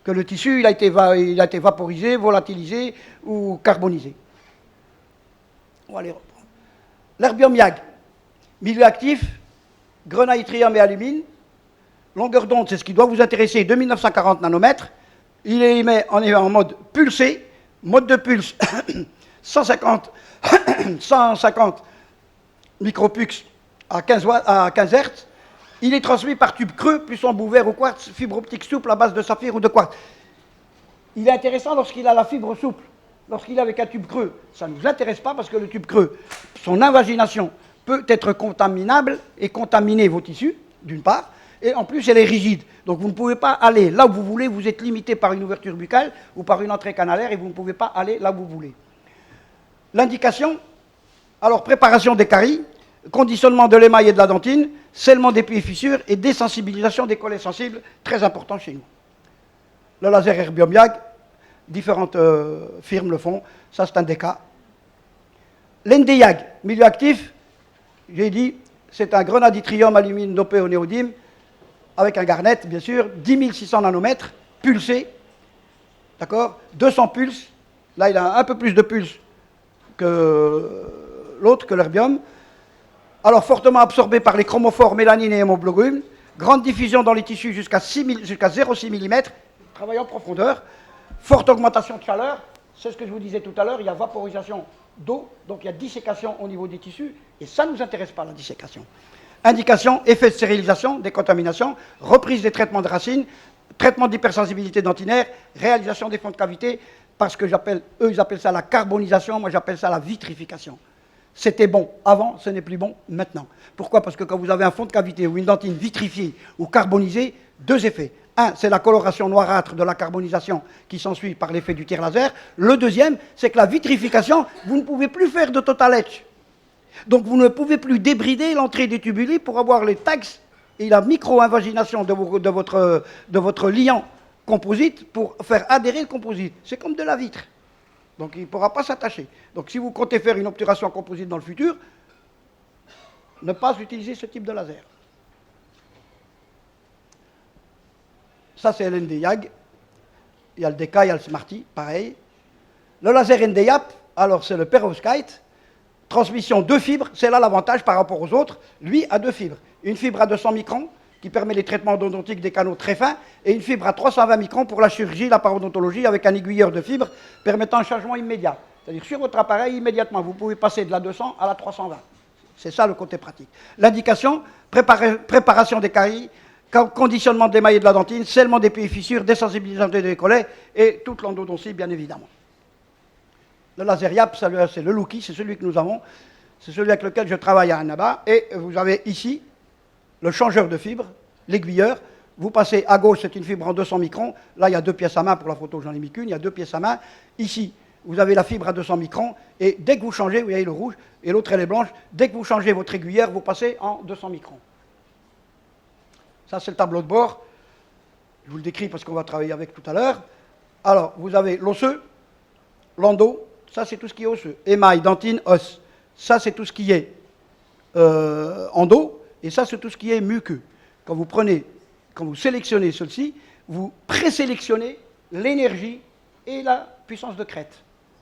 que le tissu il a été vaporisé, volatilisé ou carbonisé. On va les reprendre. L'herbium YAG, milieu actif, grenaille, yttrium et alumine. Longueur d'onde, c'est ce qui doit vous intéresser, 2940 nanomètres. Il est émis en mode pulsé, mode de pulse 150 micropux à 15 Hz. Il est transmis par tube creux, plus embout ouvert ou quartz, fibre optique souple à base de saphir ou de quartz. Il est intéressant lorsqu'il a la fibre souple. Lorsqu'il est avec un tube creux, ça ne nous intéresse pas parce que le tube creux, son invagination peut être contaminable et contaminer vos tissus, d'une part, et en plus elle est rigide. Donc vous ne pouvez pas aller là où vous voulez, vous êtes limité par une ouverture buccale ou par une entrée canalaire et vous ne pouvez pas aller là où vous voulez. L'indication, alors préparation des caries, conditionnement de l'émail et de la dentine, scellement des plis et fissures et désensibilisation des collets sensibles, très important chez nous. Le laser Herbium YAG, différentes firmes le font, ça c'est un des cas. L'NDYAG, milieu actif, j'ai dit, c'est un grenade yttrium alumine dopé au néodyme, avec un garnet, bien sûr, 10 600 nanomètres, pulsé, d'accord, 200 pulses, là il a un peu plus de pulses que l'autre, que l'herbium. Alors fortement absorbé par les chromophores, mélanine et hémoglobine, grande diffusion dans les tissus jusqu'à 0,6 mm, travail en profondeur, forte augmentation de chaleur, c'est ce que je vous disais tout à l'heure, il y a vaporisation d'eau, donc il y a dissécation au niveau des tissus, et ça ne nous intéresse pas, la dissécation. Indication, effet de stérilisation, décontamination, reprise des traitements de racines, traitement d'hypersensibilité dentinaire, réalisation des fonds de cavité, parce que eux ils appellent ça la carbonisation, moi j'appelle ça la vitrification. C'était bon avant, ce n'est plus bon maintenant. Pourquoi? Parce que quand vous avez un fond de cavité ou une dentine vitrifiée ou carbonisée, deux effets. Un, c'est la coloration noirâtre de la carbonisation qui s'ensuit par l'effet du tir laser. Le deuxième, c'est que la vitrification, vous ne pouvez plus faire de total etch. Donc vous ne pouvez plus débrider l'entrée des tubuli pour avoir les tags et la micro-invagination de votre liant composite pour faire adhérer le composite. C'est comme de la vitre. Donc il ne pourra pas s'attacher. Donc si vous comptez faire une obturation composite dans le futur, ne pas utiliser ce type de laser. Ça c'est l'NDYAG. Il y a le DK, il y a le Smarty, pareil. Le laser NDYAP, alors c'est le perovskite. Transmission 2 fibres, c'est là l'avantage par rapport aux autres. Lui a 2 fibres. Une fibre à 200 microns, qui permet les traitements endodontiques des canaux très fins, et une fibre à 320 microns pour la chirurgie, la parodontologie, avec un aiguilleur de fibre permettant un changement immédiat. C'est-à-dire sur votre appareil, immédiatement, vous pouvez passer de la 200 à la 320. C'est ça le côté pratique. L'indication, préparation des caries, conditionnement des mailles de la dentine, scellement des plis et fissures, désensibilisation des collets, et toute l'endodontie, bien évidemment. Le laser YAP, c'est le Lucky, c'est celui que nous avons, c'est celui avec lequel je travaille à Annaba, et vous avez ici le changeur de fibres, l'aiguilleur. Vous passez à gauche, c'est une fibre en 200 microns. Là, il y a 2 pièces à main pour la photo, j'en ai mis qu'une. Il y a 2 pièces à main. Ici, vous avez la fibre à 200 microns. Et dès que vous changez, vous voyez le rouge, et l'autre, elle est blanche. Dès que vous changez votre aiguilleur, vous passez en 200 microns. Ça, c'est le tableau de bord. Je vous le décris parce qu'on va travailler avec tout à l'heure. Alors, vous avez l'osseux, l'endo, ça c'est tout ce qui est osseux. Émail, dentine, os. Ça c'est tout ce qui est endo, et ça c'est tout ce qui est muqueux. Quand vous sélectionnez ceci, vous présélectionnez l'énergie et la puissance de crête.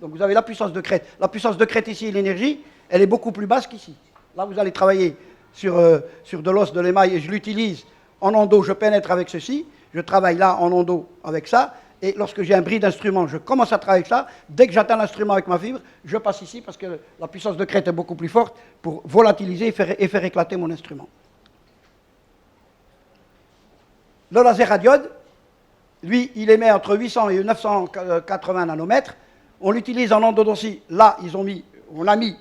Donc vous avez la puissance de crête. La puissance de crête ici, l'énergie, elle est beaucoup plus basse qu'ici. Là vous allez travailler sur de l'os, de l'émail, et je l'utilise en endo, je pénètre avec ceci, je travaille là en endo avec ça, et lorsque j'ai un bris d'instrument, je commence à travailler avec ça. Dès que j'atteins l'instrument avec ma fibre, je passe ici parce que la puissance de crête est beaucoup plus forte pour volatiliser et faire éclater mon instrument. Le laser à diode, lui, il émet entre 800 et 980 nanomètres. On l'utilise en endodontie. Là, on a mis,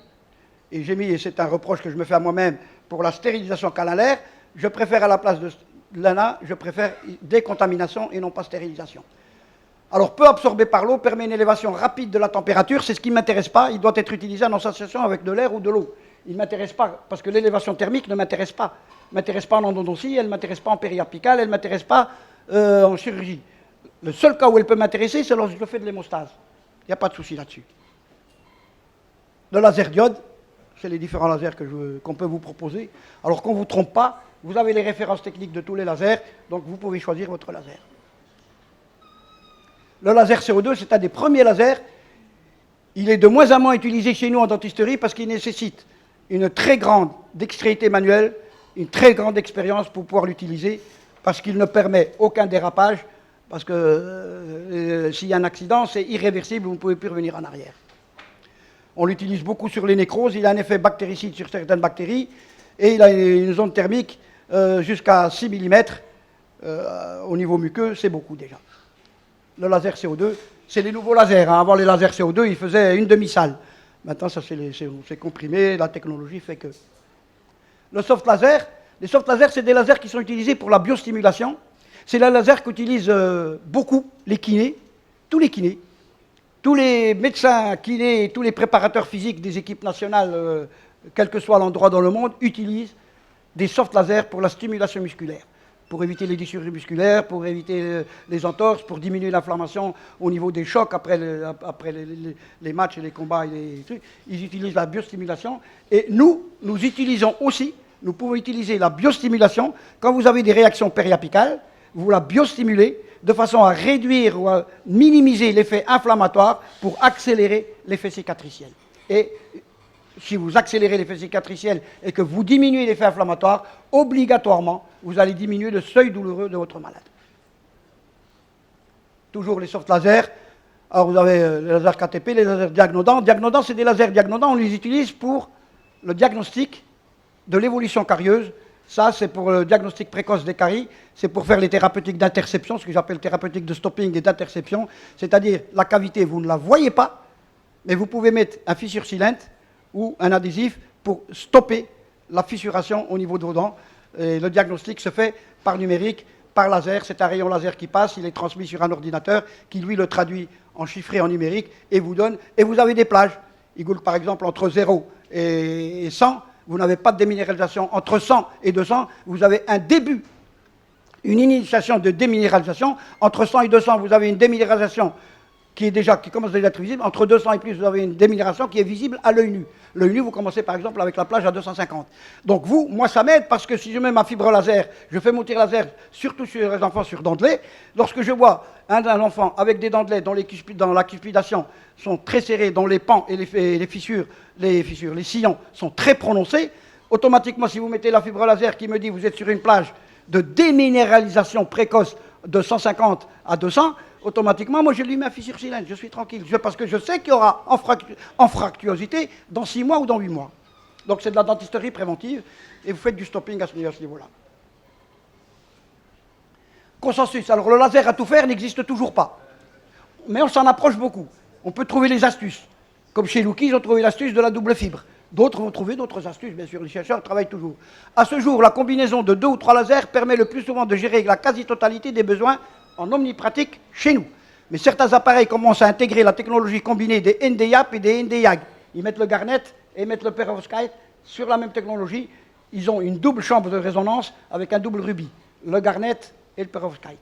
et j'ai mis, et c'est un reproche que je me fais à moi-même, pour la stérilisation canalaire. Je préfère à la place de l'ANA, je préfère décontamination et non pas stérilisation. Alors, peu absorbé par l'eau, permet une élévation rapide de la température. C'est ce qui ne m'intéresse pas. Il doit être utilisé en association avec de l'air ou de l'eau. Il ne m'intéresse pas, parce que l'élévation thermique ne m'intéresse pas. Elle ne m'intéresse pas en endodontie, elle ne m'intéresse pas en périapicale, elle ne m'intéresse pas en chirurgie. Le seul cas où elle peut m'intéresser, c'est lorsque je fais de l'hémostase. Il n'y a pas de souci là-dessus. Le laser diode, c'est les différents lasers qu'on peut vous proposer. Alors qu'on ne vous trompe pas, vous avez les références techniques de tous les lasers, donc vous pouvez choisir votre laser. Le laser CO2, c'est un des premiers lasers. Il est de moins en moins utilisé chez nous en dentisterie parce qu'il nécessite une très grande dextérité manuelle, une très grande expérience pour pouvoir l'utiliser, parce qu'il ne permet aucun dérapage, parce que s'il y a un accident, c'est irréversible, vous ne pouvez plus revenir en arrière. On l'utilise beaucoup sur les nécroses, il a un effet bactéricide sur certaines bactéries, et il a une zone thermique jusqu'à 6 mm au niveau muqueux, c'est beaucoup déjà. Le laser CO2, c'est les nouveaux lasers. Hein. Avant les lasers CO2, ils faisaient une demi-salle. Maintenant, ça c'est comprimé, la technologie fait que... Le soft laser, les soft lasers, c'est des lasers qui sont utilisés pour la biostimulation. C'est les lasers qu'utilisent beaucoup les kinés, tous les médecins kinés, tous les préparateurs physiques des équipes nationales, quel que soit l'endroit dans le monde, utilisent des soft lasers pour la stimulation musculaire, pour éviter les déchirures musculaires, pour éviter les entorses, pour diminuer l'inflammation au niveau des chocs après les matchs et les combats et les trucs. Ils utilisent la biostimulation. Et nous utilisons aussi, nous pouvons utiliser la biostimulation quand vous avez des réactions périapicales, vous la biostimulez de façon à réduire ou à minimiser l'effet inflammatoire pour accélérer l'effet cicatriciel. Et si vous accélérez l'effet cicatriciel et que vous diminuez l'effet inflammatoire, obligatoirement, vous allez diminuer le seuil douloureux de votre malade. Toujours les soft lasers. Alors vous avez les lasers KTP, les lasers diagnodants. Diagnodants, c'est des lasers diagnodants, on les utilise pour le diagnostic de l'évolution carieuse. Ça, c'est pour le diagnostic précoce des caries, c'est pour faire les thérapeutiques d'interception, ce que j'appelle thérapeutique de stopping et d'interception, c'est-à-dire la cavité, vous ne la voyez pas, mais vous pouvez mettre un fissure silente ou un adhésif pour stopper la fissuration au niveau de vos dents. Et le diagnostic se fait par numérique, par laser, c'est un rayon laser qui passe, il est transmis sur un ordinateur qui lui le traduit en chiffré, en numérique, et vous donne, et vous avez des plages. Par exemple, entre 0 et 100, vous n'avez pas de déminéralisation. Entre 100 et 200, vous avez un début, une initiation de déminéralisation. Entre 100 et 200, vous avez une déminéralisation qui commence déjà à être visible. Entre 200 et plus, vous avez une déminération qui est visible à l'œil nu. L'œil nu, vous commencez par exemple avec la plage à 250. Donc moi ça m'aide parce que si je mets ma fibre laser, je fais monter laser surtout sur les enfants sur dentelés. Lorsque je vois un enfant avec des dentelés dont la cuspidation sont très serrées, dont les pans et les sillons sont très prononcés, automatiquement si vous mettez la fibre laser qui me dit vous êtes sur une plage de déminéralisation précoce de 150 à 200, automatiquement, moi je lui mets un fissure silène, je suis tranquille, parce que je sais qu'il y aura en fractuosité dans 6 mois ou dans 8 mois. Donc c'est de la dentisterie préventive, et vous faites du stopping à ce niveau-là. Consensus, alors le laser à tout faire n'existe toujours pas, mais on s'en approche beaucoup. On peut trouver les astuces, comme chez Lucky, ils ont trouvé l'astuce de la double fibre. D'autres vont trouver d'autres astuces, bien sûr, les chercheurs travaillent toujours. À ce jour, la combinaison de 2 ou 3 lasers permet le plus souvent de gérer la quasi-totalité des besoins en omnipratique chez nous. Mais certains appareils commencent à intégrer la technologie combinée des NDIAP et des NDIAG. Ils mettent le Garnet et ils mettent le perovskite sur la même technologie. Ils ont une double chambre de résonance avec un double rubis, le Garnet et le perovskite.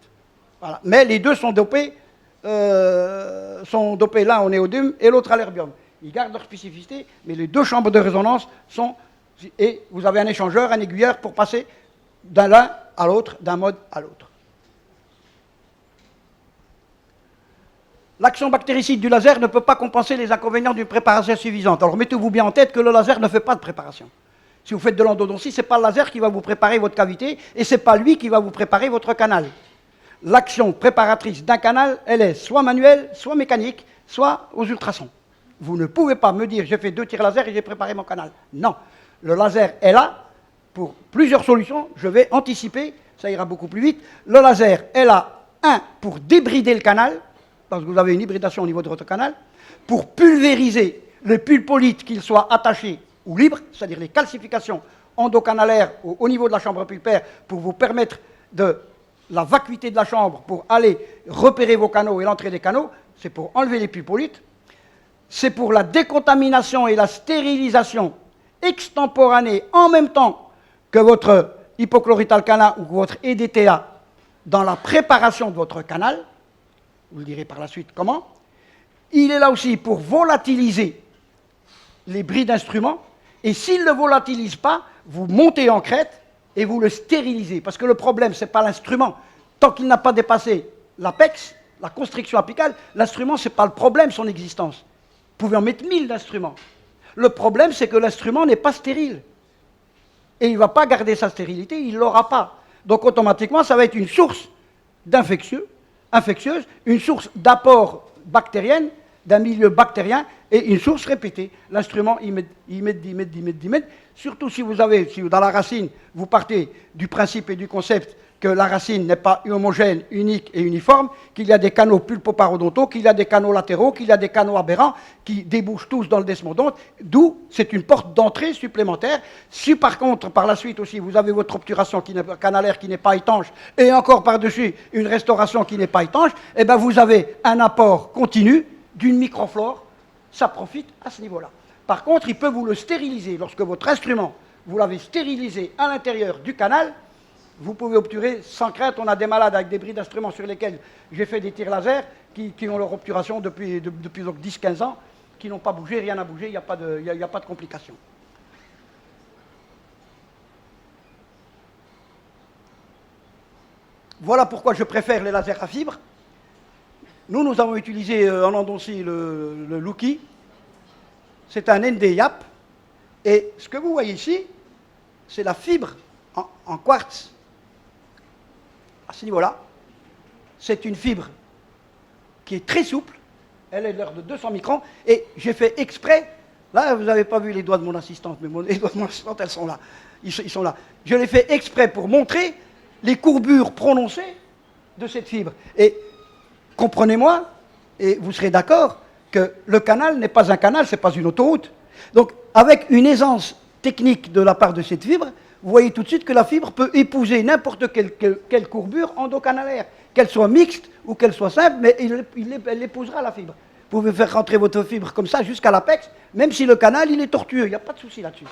Voilà. Mais les deux sont dopés sont dopés l'un au néodyme et l'autre à l'erbium. Ils gardent leur spécificité, mais les deux chambres de résonance sont... Et vous avez un échangeur, un aiguilleur pour passer d'un l'un à l'autre, d'un mode à l'autre. L'action bactéricide du laser ne peut pas compenser les inconvénients d'une préparation suffisante. Alors mettez-vous bien en tête que le laser ne fait pas de préparation. Si vous faites de l'endodontie, ce n'est pas le laser qui va vous préparer votre cavité et ce n'est pas lui qui va vous préparer votre canal. L'action préparatrice d'un canal, elle est soit manuelle, soit mécanique, soit aux ultrasons. Vous ne pouvez pas me dire j'ai fait 2 tirs laser et j'ai préparé mon canal. Non, le laser est là pour plusieurs solutions. Je vais anticiper, ça ira beaucoup plus vite. Le laser est là, pour débrider le canal, parce que vous avez une hybridation au niveau de votre canal, pour pulvériser le pulpolite, qu'il soit attaché ou libre, c'est-à-dire les calcifications endocanalaires au niveau de la chambre pulpaire, pour vous permettre de la vacuité de la chambre, pour aller repérer vos canaux et l'entrée des canaux, c'est pour enlever les pulpolites, c'est pour la décontamination et la stérilisation extemporanée en même temps que votre hypochlorite alcalin ou votre EDTA dans la préparation de votre canal. Vous le direz par la suite comment. Il est là aussi pour volatiliser les bris d'instruments. Et s'il ne le volatilise pas, vous montez en crête et vous le stérilisez. Parce que le problème, ce n'est pas l'instrument. Tant qu'il n'a pas dépassé l'apex, la constriction apicale, l'instrument, ce n'est pas le problème, son existence. Vous pouvez en mettre 1000 d'instruments. Le problème, c'est que l'instrument n'est pas stérile. Et il ne va pas garder sa stérilité, il ne l'aura pas. Donc automatiquement, ça va être une source infectieuse, une source d'apport bactérienne, d'un milieu bactérien, et une source répétée. L'instrument, il met. Surtout si dans la racine, vous partez du principe et du concept que la racine n'est pas homogène, unique et uniforme, qu'il y a des canaux pulpoparodontaux, qu'il y a des canaux latéraux, qu'il y a des canaux aberrants qui débouchent tous dans le desmodonte, d'où c'est une porte d'entrée supplémentaire. Si par contre, par la suite aussi, vous avez votre obturation canalaire qui n'est pas étanche, et encore par-dessus une restauration qui n'est pas étanche, eh bien vous avez un apport continu d'une microflore, ça profite à ce niveau-là. Par contre, il peut vous le stériliser. Lorsque votre instrument, vous l'avez stérilisé à l'intérieur du canal, vous pouvez obturer sans crainte. On a des malades avec des bris d'instruments sur lesquels j'ai fait des tirs laser qui ont leur obturation depuis 10-15 ans, qui n'ont pas bougé, rien n'a bougé, il n'y a pas de complications. Voilà pourquoi je préfère les lasers à fibre. Nous avons utilisé en endodontie le Lucky. C'est un ND-YAP. Et ce que vous voyez ici, c'est la fibre en quartz. À ce niveau-là, c'est une fibre qui est très souple. Elle est de l'ordre de 200 microns. Et j'ai fait exprès. Là, vous n'avez pas vu les doigts de mon assistante, mais les doigts de mon assistante, elles sont là. Ils sont là. Je l'ai fait exprès pour montrer les courbures prononcées de cette fibre. Et comprenez-moi, et vous serez d'accord, que le canal n'est pas un canal, ce n'est pas une autoroute. Donc, avec une aisance technique de la part de cette fibre, vous voyez tout de suite que la fibre peut épouser n'importe quelle courbure endocanalaire, qu'elle soit mixte ou qu'elle soit simple, mais elle épousera la fibre. Vous pouvez faire rentrer votre fibre comme ça jusqu'à l'apex, même si le canal il est tortueux, il n'y a pas de souci là-dessus.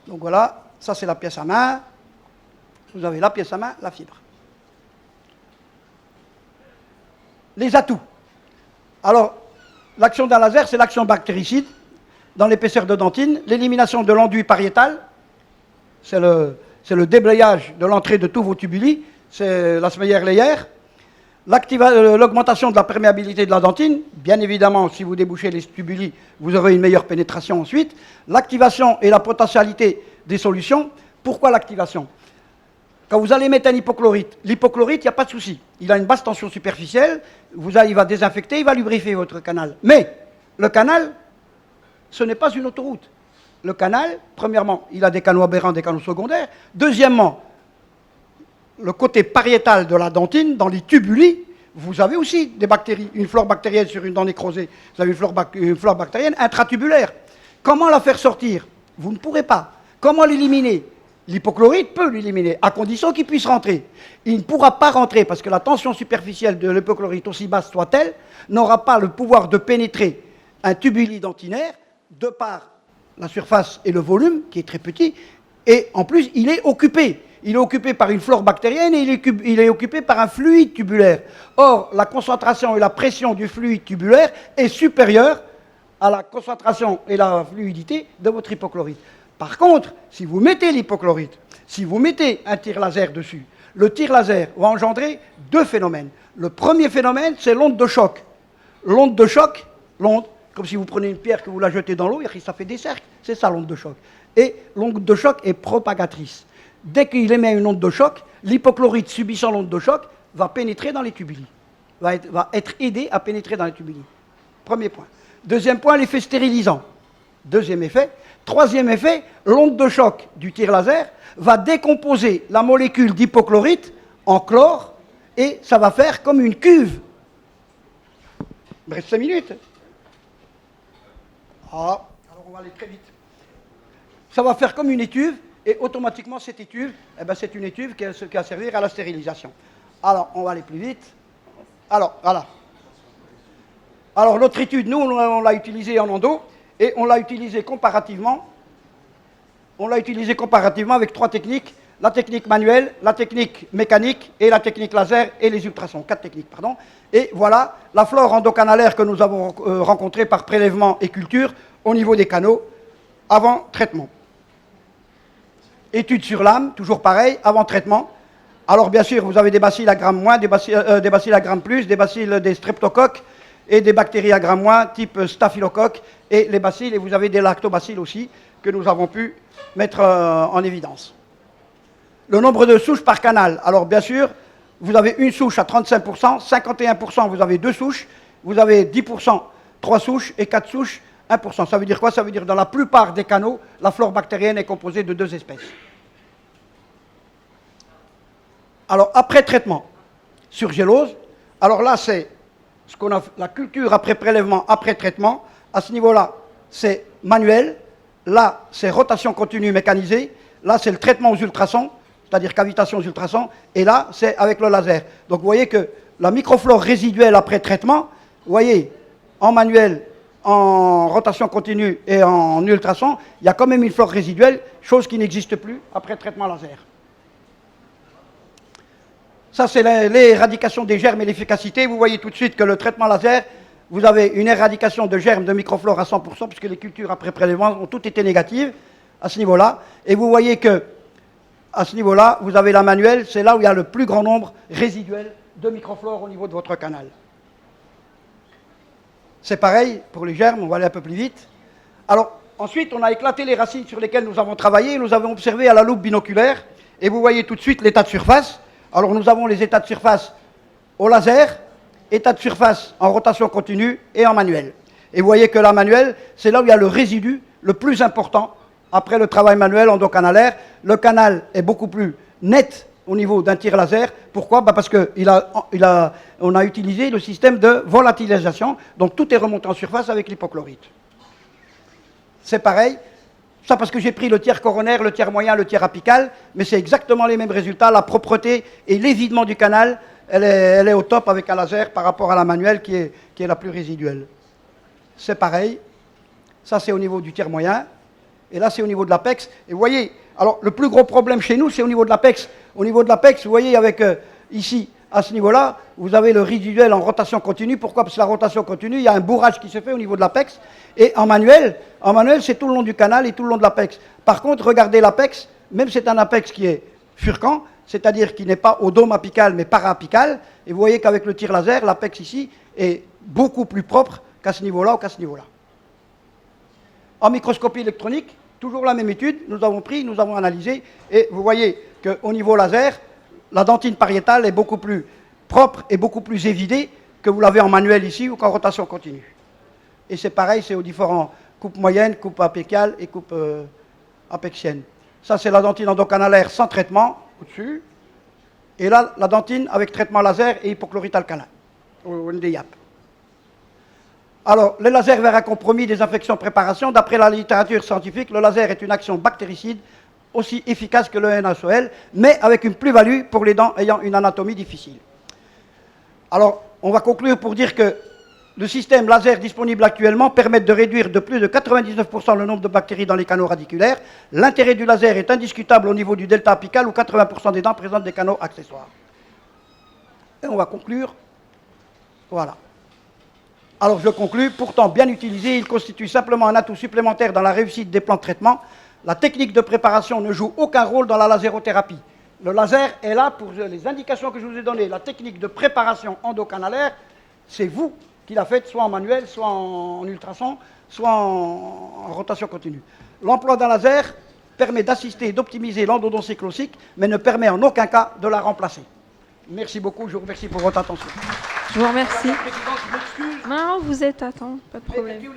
Donc voilà, ça c'est la pièce à main. Vous avez la pièce à main, la fibre. Les atouts. Alors, l'action d'un laser, c'est l'action bactéricide dans l'épaisseur de dentine, l'élimination de l'enduit pariétal, c'est le déblayage de l'entrée de tous vos tubuli, c'est la Smeyer layer, l'augmentation de la perméabilité de la dentine, bien évidemment, si vous débouchez les tubuli, vous aurez une meilleure pénétration ensuite, l'activation et la potentialité des solutions. Pourquoi l'activation ? Quand vous allez mettre un hypochlorite, l'hypochlorite, il n'y a pas de souci. Il a une basse tension superficielle, il va désinfecter, il va lubrifier votre canal. Mais le canal, ce n'est pas une autoroute. Le canal, premièrement, il a des canaux aberrants, des canaux secondaires. Deuxièmement, le côté pariétal de la dentine, dans les tubuli, vous avez aussi des bactéries, une flore bactérienne sur une dent nécrosée. Vous avez une flore bactérienne intratubulaire. Comment la faire sortir? Vous ne pourrez pas. Comment l'éliminer? L'hypochlorite peut l'éliminer, à condition qu'il puisse rentrer. Il ne pourra pas rentrer, parce que la tension superficielle de l'hypochlorite, aussi basse soit-elle, n'aura pas le pouvoir de pénétrer un tubuli dentinaire, de par la surface et le volume, qui est très petit, et en plus, il est occupé. il est occupé par une flore bactérienne et il est occupé par un fluide tubulaire. Or, la concentration et la pression du fluide tubulaire est supérieure à la concentration et la fluidité de votre hypochlorite. Par contre, si vous mettez l'hypochlorite, si vous mettez un tir laser dessus, le tir laser va engendrer deux phénomènes. Le premier phénomène, c'est l'onde de choc. L'onde de choc, l'onde, comme si vous prenez une pierre que vous la jetez dans l'eau, ça fait des cercles. C'est ça l'onde de choc. Et l'onde de choc est propagatrice. Dès qu'il émet une onde de choc, l'hypochlorite subissant l'onde de choc va pénétrer dans les tubuli. Va être aidé à pénétrer dans les tubuli. Premier point. Deuxième point, l'effet stérilisant. Deuxième effet. Troisième effet, l'onde de choc du tir laser va décomposer la molécule d'hypochlorite en chlore et ça va faire comme une cuve. Il me reste 5 minutes. Ah, alors on va aller très vite. Ça va faire comme une étuve et automatiquement cette étuve, eh ben, c'est une étuve qui va servir à la stérilisation. Alors, on va aller plus vite. Alors, voilà. Alors, notre étude, nous, on l'a utilisée en endo et on l'a utilisée comparativement. On l'a utilisée comparativement avec 3 techniques. La technique manuelle, la technique mécanique et la technique laser et les ultrasons. 4 techniques, pardon. Et voilà la flore endocanalaire que nous avons rencontrée par prélèvement et culture au niveau des canaux avant traitement. Étude sur l'âme, toujours pareil, avant traitement. Alors bien sûr, vous avez des bacilles à gramme moins, des bacilles à gramme plus, des bacilles des streptocoques et des bactéries à gramme moins, type staphylocoque, et les bacilles, et vous avez des lactobacilles aussi, que nous avons pu mettre en évidence. Le nombre de souches par canal. Alors bien sûr, vous avez une souche à 35%, 51% vous avez 2 souches, vous avez 10% 3 souches et 4 souches 1%. Ça veut dire quoi? Ça veut dire que dans la plupart des canaux, la flore bactérienne est composée de 2 espèces. Alors après traitement, surgélose, alors là c'est ce qu'on a la culture après prélèvement, après traitement. À ce niveau-là, c'est manuel, là c'est rotation continue mécanisée, là c'est le traitement aux ultrasons, c'est-à-dire cavitation aux ultrasons, et là, c'est avec le laser. Donc, vous voyez que la microflore résiduelle après traitement, vous voyez, en manuel, en rotation continue et en ultrason, il y a quand même une flore résiduelle, chose qui n'existe plus après traitement laser. Ça, c'est l'éradication des germes et l'efficacité. Vous voyez tout de suite que le traitement laser, vous avez une éradication de germes de microflore à 100%, puisque les cultures après prélèvement ont toutes été négatives à ce niveau-là. Et vous voyez que à ce niveau-là, vous avez la manuelle, c'est là où il y a le plus grand nombre résiduel de microflore au niveau de votre canal. C'est pareil pour les germes, on va aller un peu plus vite. Alors, ensuite, on a éclaté les racines sur lesquelles nous avons travaillé, nous avons observé à la loupe binoculaire, et vous voyez tout de suite l'état de surface. Alors, nous avons les états de surface au laser, état de surface en rotation continue et en manuel. Et vous voyez que la manuelle, c'est là où il y a le résidu le plus important. Après le travail manuel endocanalaire, le canal est beaucoup plus net au niveau d'un tir laser. Pourquoi? Parce qu'on a utilisé le système de volatilisation, donc tout est remonté en surface avec l'hypochlorite. C'est pareil, ça parce que j'ai pris le tiers coronaire, le tiers moyen, le tiers apical, mais c'est exactement les mêmes résultats. La propreté et l'évidement du canal, elle est au top avec un laser par rapport à la manuelle qui est la plus résiduelle. C'est pareil, ça c'est au niveau du tiers moyen. Et là, c'est au niveau de l'apex. Et vous voyez, alors le plus gros problème chez nous, c'est au niveau de l'apex. Au niveau de l'apex, vous voyez, avec ici, à ce niveau-là, vous avez le résiduel en rotation continue. Pourquoi? Parce que la rotation continue, il y a un bourrage qui se fait au niveau de l'apex. Et en manuel, c'est tout le long du canal et tout le long de l'apex. Par contre, regardez l'apex, même c'est un apex qui est furcant, c'est-à-dire qui n'est pas au dôme apical, mais para-apical. Et vous voyez qu'avec le tir laser, l'apex ici est beaucoup plus propre qu'à ce niveau-là ou qu'à ce niveau-là. En microscopie électronique, toujours la même étude, nous avons analysé, et vous voyez qu'au niveau laser, la dentine pariétale est beaucoup plus propre et beaucoup plus évidée que vous l'avez en manuel ici ou qu'en rotation continue. Et c'est pareil, c'est aux différents coupes moyennes, coupes apicales et coupes apexiennes. Ça, c'est la dentine endocanalaire sans traitement, au-dessus. Et là, la dentine avec traitement laser et hypochlorite alcalin, au NDIAP. Alors, le laser vers un compromis des infections préparation, d'après la littérature scientifique, le laser est une action bactéricide aussi efficace que le NaCl, mais avec une plus-value pour les dents ayant une anatomie difficile. Alors, on va conclure pour dire que le système laser disponible actuellement permet de réduire de plus de 99% le nombre de bactéries dans les canaux radiculaires. L'intérêt du laser est indiscutable au niveau du delta apical où 80% des dents présentent des canaux accessoires. Et on va conclure. Voilà. Alors je conclus. Pourtant bien utilisé, il constitue simplement un atout supplémentaire dans la réussite des plans de traitement. La technique de préparation ne joue aucun rôle dans la lasérothérapie. Le laser est là pour les indications que je vous ai données. La technique de préparation endocanalaire, c'est vous qui la faites, soit en manuel, soit en ultrason, soit en rotation continue. L'emploi d'un laser permet d'assister et d'optimiser l'endodontie classique, mais ne permet en aucun cas de la remplacer. Merci beaucoup, je vous remercie pour votre attention. Je vous remercie. Madame la Présidente, je m'excuse. Non, vous êtes à temps, pas de problème. Mais,